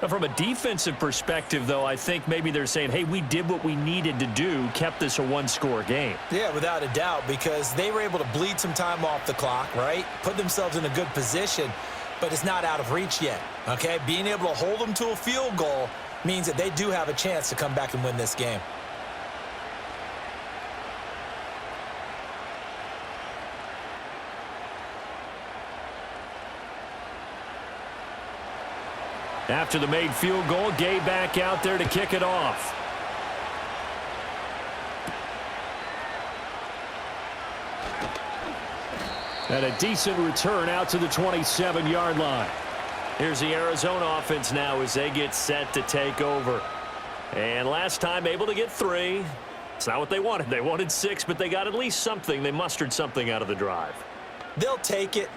From a defensive perspective, though, I think maybe they're saying, hey, we did what we needed to do, kept this a one-score game. Yeah, without a doubt, because they were able to bleed some time off the clock, right? Put themselves in a good position, but it's not out of reach yet, okay? Being able to hold them to a field goal means that they do have a chance to come back and win this game. After the made field goal, Gay back out there to kick it off. And a decent return out to the 27-yard line. Here's the Arizona offense now as they get set to take over. And last time able to get 3. It's not what they wanted. They wanted 6, but they got at least something. They mustered something out of the drive. They'll take it.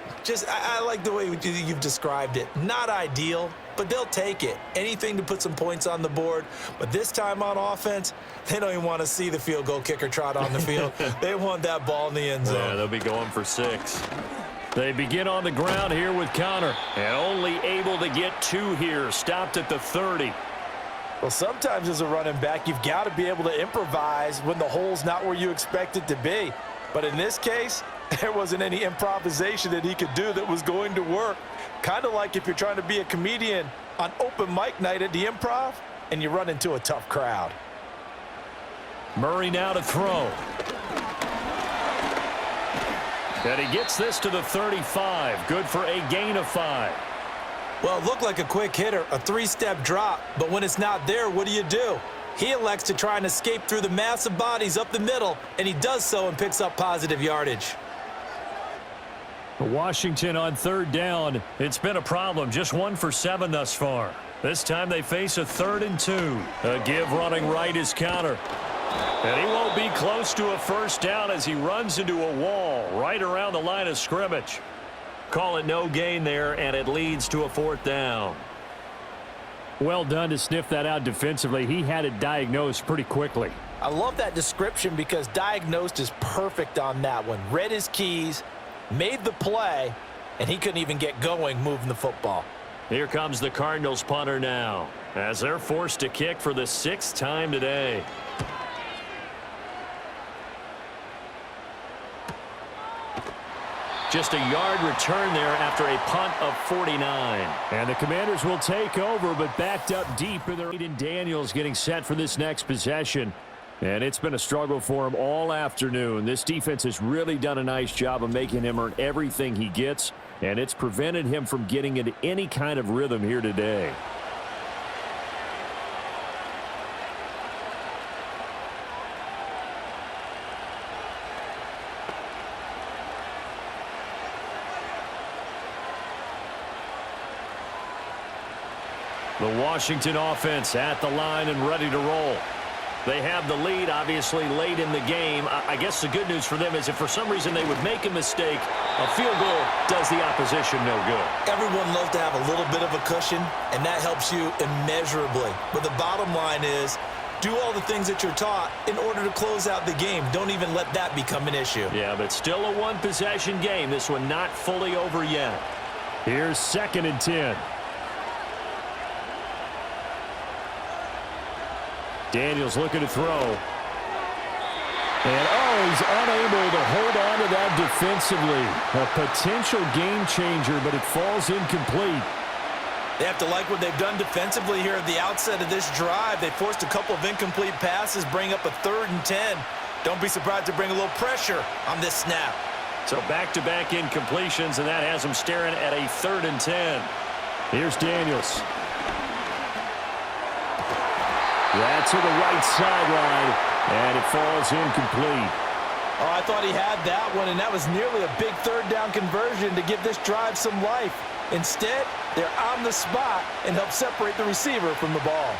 I like the way you've described it. Not ideal, but they'll take it. Anything to put some points on the board. But this time on offense, they don't even want to see the field goal kicker trot on the field. They want that ball in the end zone. Yeah, they'll be going for 6. They begin on the ground here with Connor. And only able to get 2 here. Stopped at the 30. Well, sometimes as a running back, you've got to be able to improvise when the hole's not where you expect it to be. But in this case, there wasn't any improvisation that he could do that was going to work. Kind of like if you're trying to be a comedian on open mic night at the Improv and you run into a tough crowd. Murray now to throw. And he gets this to the 35. Good for a gain of 5. Well, it looked like a quick hitter, a 3-step drop. But when it's not there, what do? He elects to try and escape through the massive bodies up the middle, and he does so and picks up positive yardage. Washington on 3rd down. It's been a problem. Just 1 for 7 thus far. This time they face a 3rd and 2. A give running right is Connor. And he won't be close to a first down as he runs into a wall right around the line of scrimmage. Call it no gain there, and it leads to a 4th down. Well done to sniff that out defensively. He had it diagnosed pretty quickly. I love that description because diagnosed is perfect on that one. Read his keys, made the play, and he couldn't even get going moving the football. Here comes the Cardinals punter now as they're forced to kick for the 6th time today. Just a yard return there after a punt of 49. And the Commanders will take over, but backed up deep in their lead. Daniels getting set for this next possession. And it's been a struggle for him all afternoon. This defense has really done a nice job of making him earn everything he gets, and it's prevented him from getting into any kind of rhythm here today. The Washington offense at the line and ready to roll. They have the lead, obviously, late in the game. I guess the good news for them is if for some reason they would make a mistake, a field goal does the opposition no good. Everyone loves to have a little bit of a cushion, and that helps you immeasurably. But the bottom line is, do all the things that you're taught in order to close out the game. Don't even let that become an issue. Yeah, but still a one-possession game. This one not fully over yet. Here's 2nd and 10. Daniels looking to throw. And he's unable to hold on to that defensively. A potential game changer, but it falls incomplete. They have to like what they've done defensively here at the outset of this drive. They forced a couple of incomplete passes, bring up a 3rd and 10. Don't be surprised to bring a little pressure on this snap. So back-to-back incompletions, and that has them staring at a 3rd and 10. Here's Daniels. That's to the right sideline, and it falls incomplete. Oh, I thought he had that one, and that was nearly a big 3rd down conversion to give this drive some life. Instead, they're on the spot and help separate the receiver from the ball.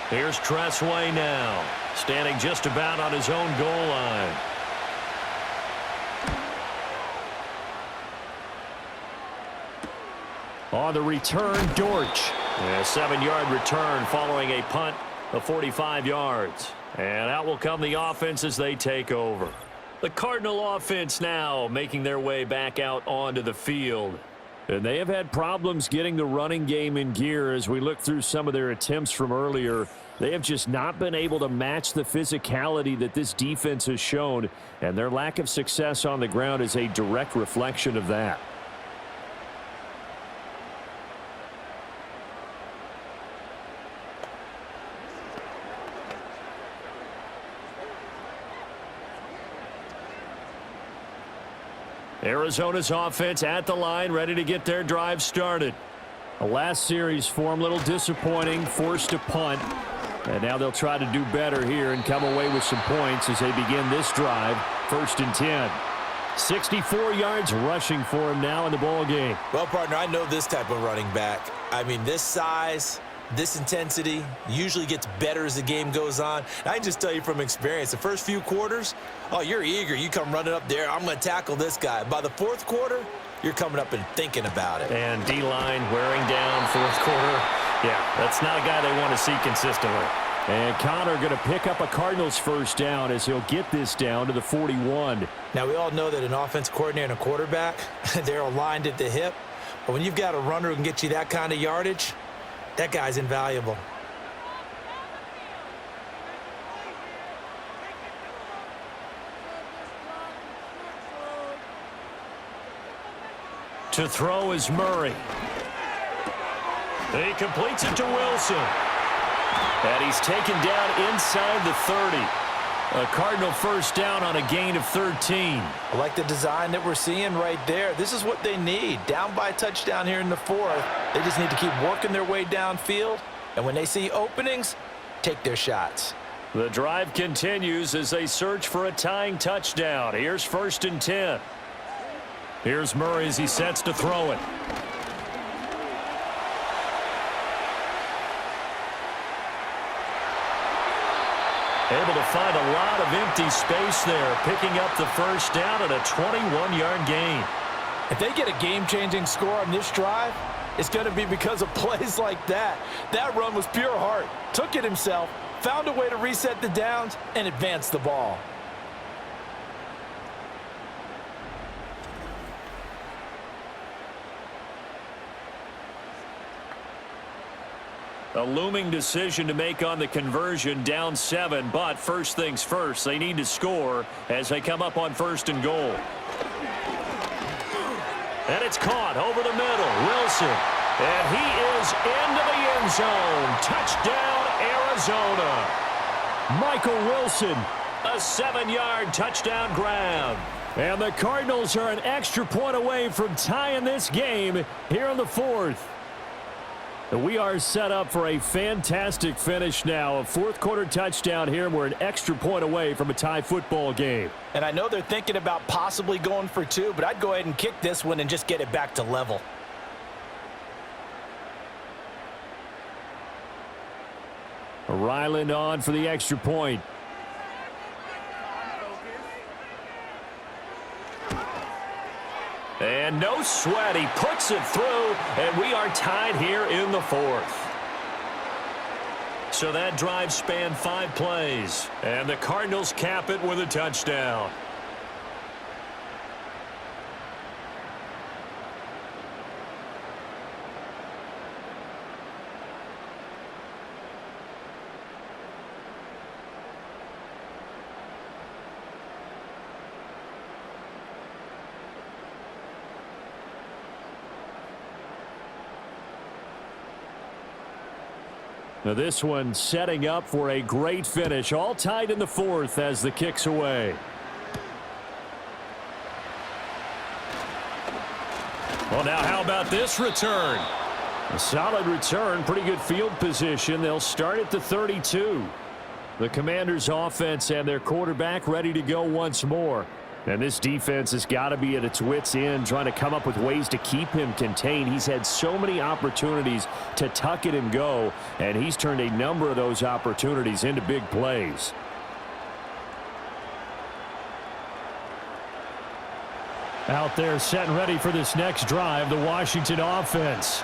Here's Tressway now, standing just about on his own goal line. On the return, Dortch. A 7-yard return following a punt of 45 yards. And out will come the offense as they take over. The Cardinal offense now making their way back out onto the field. And they have had problems getting the running game in gear as we look through some of their attempts from earlier. They have just not been able to match the physicality that this defense has shown, and their lack of success on the ground is a direct reflection of that. Arizona's offense at the line, ready to get their drive started. The last series for them, a little disappointing, forced to punt. And now they'll try to do better here and come away with some points as they begin this drive, 1st and 10. 64 yards rushing for him now in the ball game. Well, partner, I know this type of running back. I mean, this size, this intensity usually gets better as the game goes on. And I can just tell you from experience, the first few quarters, oh, you're eager. You come running up there, I'm going to tackle this guy. By the 4th quarter, you're coming up and thinking about it. And D-line wearing down 4th quarter. Yeah, that's not a guy they want to see consistently. And Connor going to pick up a Cardinals 1st down as he'll get this down to the 41. Now, we all know that an offense coordinator and a quarterback, they're aligned at the hip. But when you've got a runner who can get you that kind of yardage, that guy's invaluable. To throw is Murray. He completes it to Wilson. And he's taken down inside the 30. A Cardinal 1st down on a gain of 13. I like the design that we're seeing right there. This is what they need. Down by a touchdown here in the 4th. They just need to keep working their way downfield. And when they see openings, take their shots. The drive continues as they search for a tying touchdown. Here's 1st and 10. Here's Murray as he sets to throw it. Able to find a lot of empty space there, picking up the 1st down and a 21-yard gain. If they get a game-changing score on this drive, it's going to be because of plays like that. That run was pure heart. Took it himself, found a way to reset the downs, and advance the ball. A looming decision to make on the conversion, down 7, but first things first, they need to score as they come up on 1st and goal. And it's caught over the middle. Wilson. And he is into the end zone. Touchdown, Arizona. Michael Wilson. A 7-yard touchdown grab. And the Cardinals are an extra point away from tying this game here in the 4th. We are set up for a fantastic finish now. A 4th quarter touchdown here. We're an extra point away from a tie football game. And I know they're thinking about possibly going for 2, but I'd go ahead and kick this one and just get it back to level. Ryland on for the extra point. And no sweat. He puts it through, and we are tied here in the 4th. So that drive spanned 5 plays, and the Cardinals cap it with a touchdown. Now this one setting up for a great finish. All tied in the fourth as the kick's away. Well, now how about this return? A solid return, pretty good field position. They'll start at the 32. The Commanders' offense and their quarterback ready to go once more. And this defense has got to be at its wits' end, trying to come up with ways to keep him contained. He's had so many opportunities to tuck it and go, and he's turned a number of those opportunities into big plays. Out there set and ready for this next drive, the Washington offense.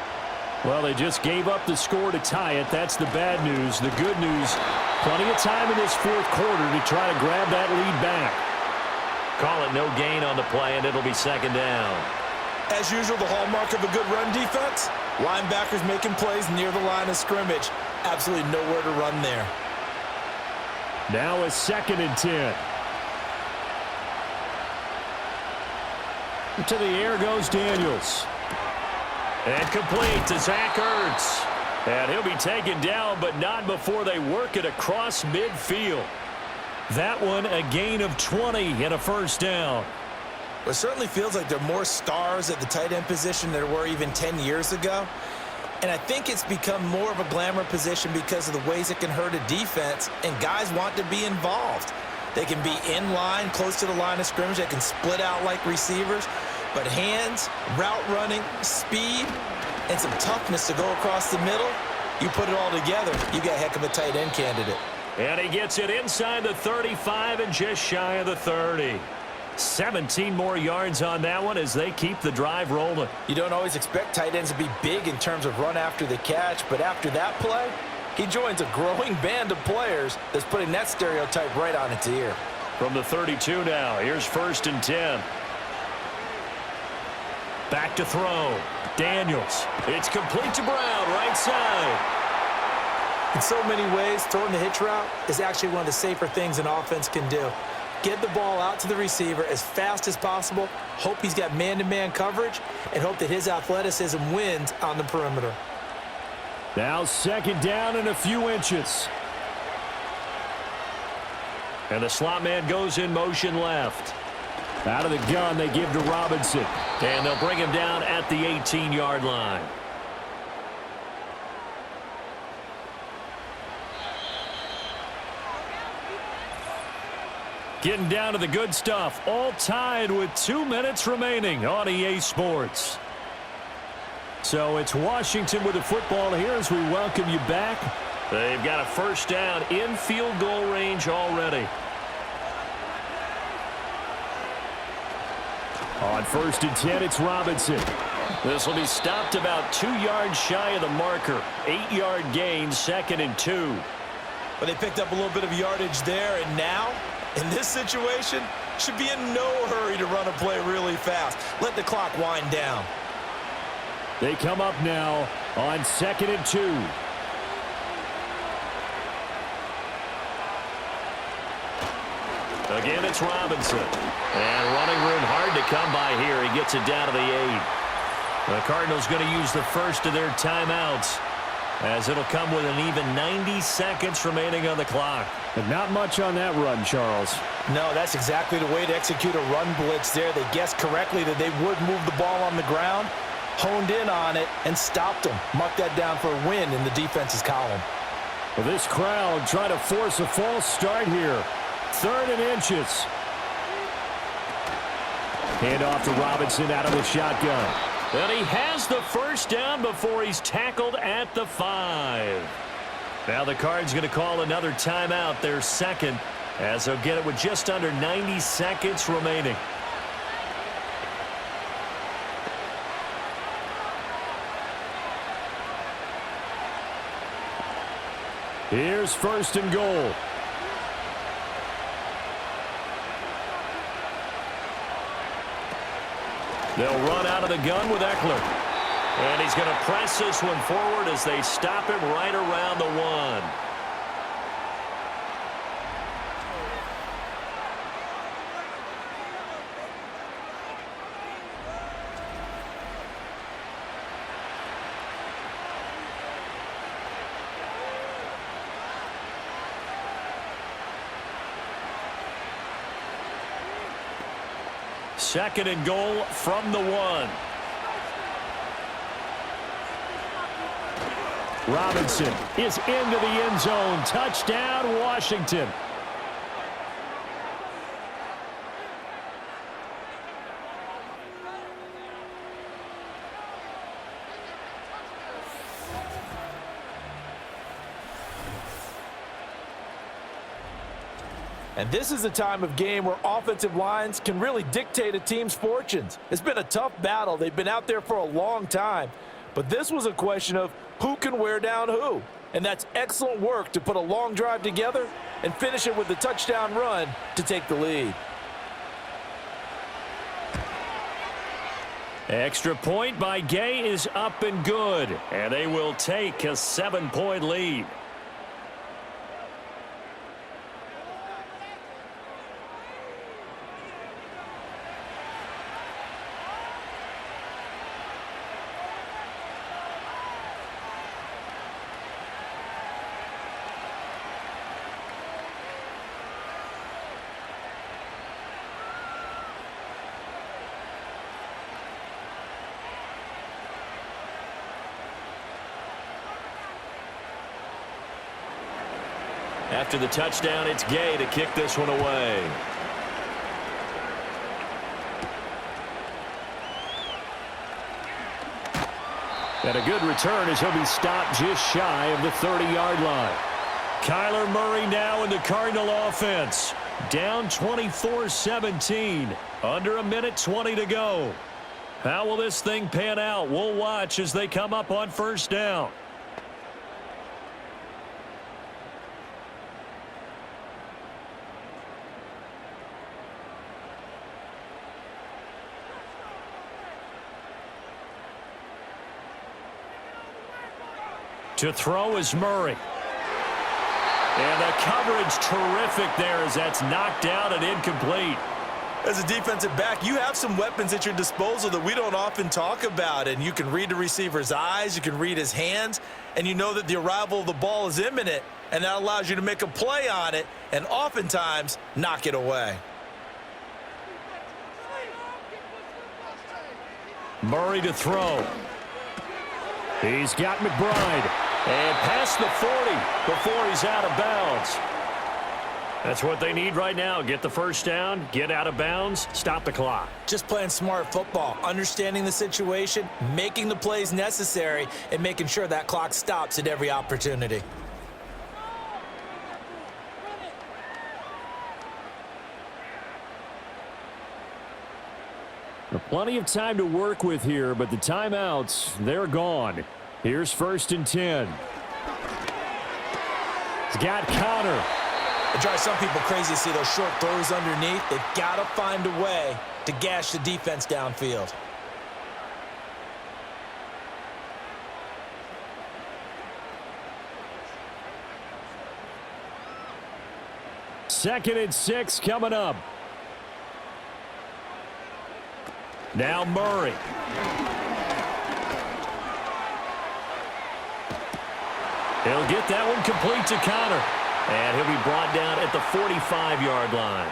Well, they just gave up the score to tie it. That's the bad news. The good news, plenty of time in this fourth quarter to try to grab that lead back. Call it no gain on the play, and it'll be second down. As usual, the hallmark of a good run defense, linebackers making plays near the line of scrimmage. Absolutely nowhere to run there. Now a 2nd and 10. To the air goes Daniels. And complete to Zach Ertz. And he'll be taken down, but not before they work it across midfield. That one a gain of 20 and a first down. It certainly feels like there are more stars at the tight end position than there were even 10 years ago. And I think it's become more of a glamour position because of the ways it can hurt a defense, and guys want to be involved. They can be in line, close to the line of scrimmage. They can split out like receivers. But hands, route running, speed, and some toughness to go across the middle, you put it all together, you got a heck of a tight end candidate. And he gets it inside the 35 and just shy of the 30. 17 more yards on that one as they keep the drive rolling. You don't always expect tight ends to be big in terms of run after the catch, but after that play, he joins a growing band of players that's putting that stereotype right on its ear. From the 32 now, here's 1st and 10. Back to throw. Daniels. It's complete to Brown, right side. In so many ways, throwing the hitch route is actually one of the safer things an offense can do. Get the ball out to the receiver as fast as possible, hope he's got man-to-man coverage, and hope that his athleticism wins on the perimeter. Now 2nd down and a few inches. And the slot man goes in motion left. Out of the gun, they give to Robinson. And they'll bring him down at the 18-yard line. Getting down to the good stuff. All tied with 2 minutes remaining on EA Sports. So it's Washington with the football here as we welcome you back. They've got a first down in field goal range already. On 1st and 10, it's Robinson. This will be stopped about 2 yards shy of the marker. 8-yard gain, 2nd and 2. But they picked up a little bit of yardage there, and now, in this situation, should be in no hurry to run a play really fast. Let the clock wind down. They come up now on 2nd and 2. Again, it's Robinson. And running room hard to come by here. He gets it down to the 8. The Cardinals going to use the first of their timeouts, as it'll come with an even 90 seconds remaining on the clock. But not much on that run, Charles. No, that's exactly the way to execute a run blitz there. They guessed correctly that they would move the ball on the ground, honed in on it, and stopped them. Mark that down for a win in the defense's column. Well, this crowd trying to force a false start here. 3rd and inches. Hand off to Robinson out of the shotgun. And he has the first down before he's tackled at the 5. Now the Cards going to call another timeout, their 2nd, as they'll get it with just under 90 seconds remaining. Here's 1st and goal. They'll run out of the gun with Eckler. And he's going to press this one forward as they stop him right around the 1. 2nd and goal from the 1. Robinson is into the end zone. Touchdown, Washington. And this is a time of game where offensive lines can really dictate a team's fortunes. It's been a tough battle. They've been out there for a long time. But this was a question of who can wear down who. And that's excellent work to put a long drive together and finish it with a touchdown run to take the lead. Extra point by Gay is up and good. And they will take a 7-point lead. After the touchdown, it's Gay to kick this one away. And a good return as he'll be stopped just shy of the 30-yard line. Kyler Murray now in the Cardinal offense. Down 24-17. Under a minute 20 to go. How will this thing pan out? We'll watch as they come up on 1st down. To throw is Murray. And the coverage terrific there as that's knocked down and incomplete. As a defensive back, you have some weapons at your disposal that we don't often talk about. And you can read the receiver's eyes, you can read his hands, and you know that the arrival of the ball is imminent, and that allows you to make a play on it and oftentimes knock it away. Murray to throw. He's got McBride. And past the 40 before he's out of bounds. That's what they need right now. Get the 1st down, get out of bounds, stop the clock. Just playing smart football, understanding the situation, making the plays necessary, and making sure that clock stops at every opportunity. Plenty of time to work with here, but the timeouts, they're gone. Here's 1st and 10. He's got Connor. It drives some people crazy to see those short throws underneath. They've got to find a way to gash the defense downfield. Second and 6 coming up. Now Murray. He'll get that one complete to Connor. And he'll be brought down at the 45-yard line.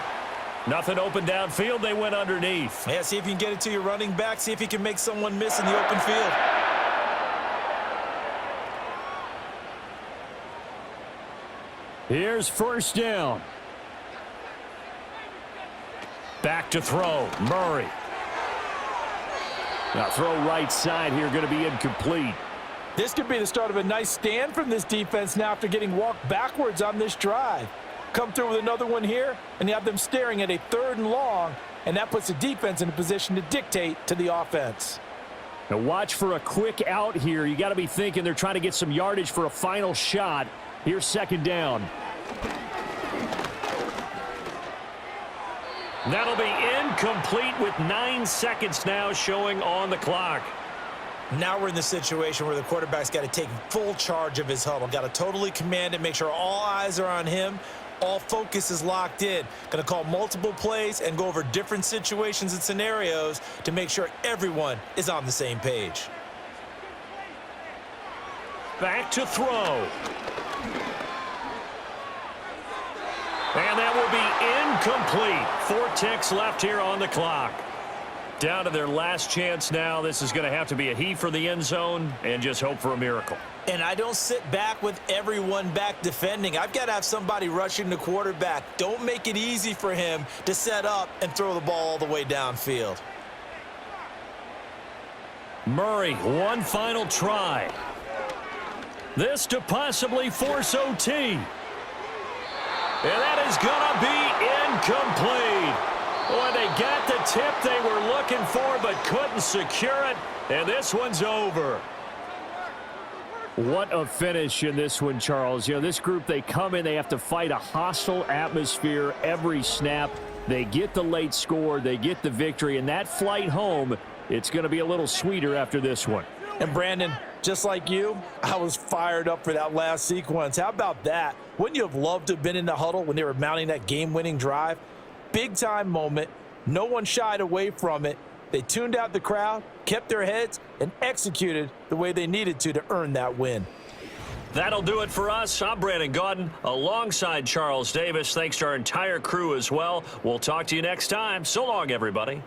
Nothing open downfield. They went underneath. Yeah, see if you can get it to your running back. See if you can make someone miss in the open field. Here's 1st down. Back to throw. Murray. Now throw right side here, going to be incomplete. This could be the start of a nice stand from this defense now after getting walked backwards on this drive. Come through with another one here, and you have them staring at a 3rd and long, and that puts the defense in a position to dictate to the offense. Now watch for a quick out here. You got to be thinking they're trying to get some yardage for a final shot. Here's 2nd down. That'll be incomplete with 9 seconds now showing on the clock. Now we're in the situation where the quarterback's got to take full charge of his huddle. Got to totally command it, make sure all eyes are on him. All focus is locked in. Going to call multiple plays and go over different situations and scenarios to make sure everyone is on the same page. Back to throw. And that will be incomplete. 4 ticks left here on the clock. Down to their last chance now. This is going to have to be a heave for the end zone and just hope for a miracle. And I don't sit back with everyone back defending. I've got to have somebody rushing the quarterback. Don't make it easy for him to set up and throw the ball all the way downfield. Murray, one final try. This to possibly force OT. And that is going to be incomplete. Boy, they got the tip they were looking for but couldn't secure it. And this one's over. What a finish in this one, Charles. You know, this group, they come in, they have to fight a hostile atmosphere every snap. They get the late score, they get the victory, and that flight home, it's going to be a little sweeter after this one. And Brandon, just like you, I was fired up for that last sequence. How about that? Wouldn't you have loved to have been in the huddle when they were mounting that game-winning drive? Big-time moment. No one shied away from it. They tuned out the crowd, kept their heads, and executed the way they needed to earn that win. That'll do it for us. I'm Brandon Gaudin alongside Charles Davis. Thanks to our entire crew as well. We'll talk to you next time. So long, everybody.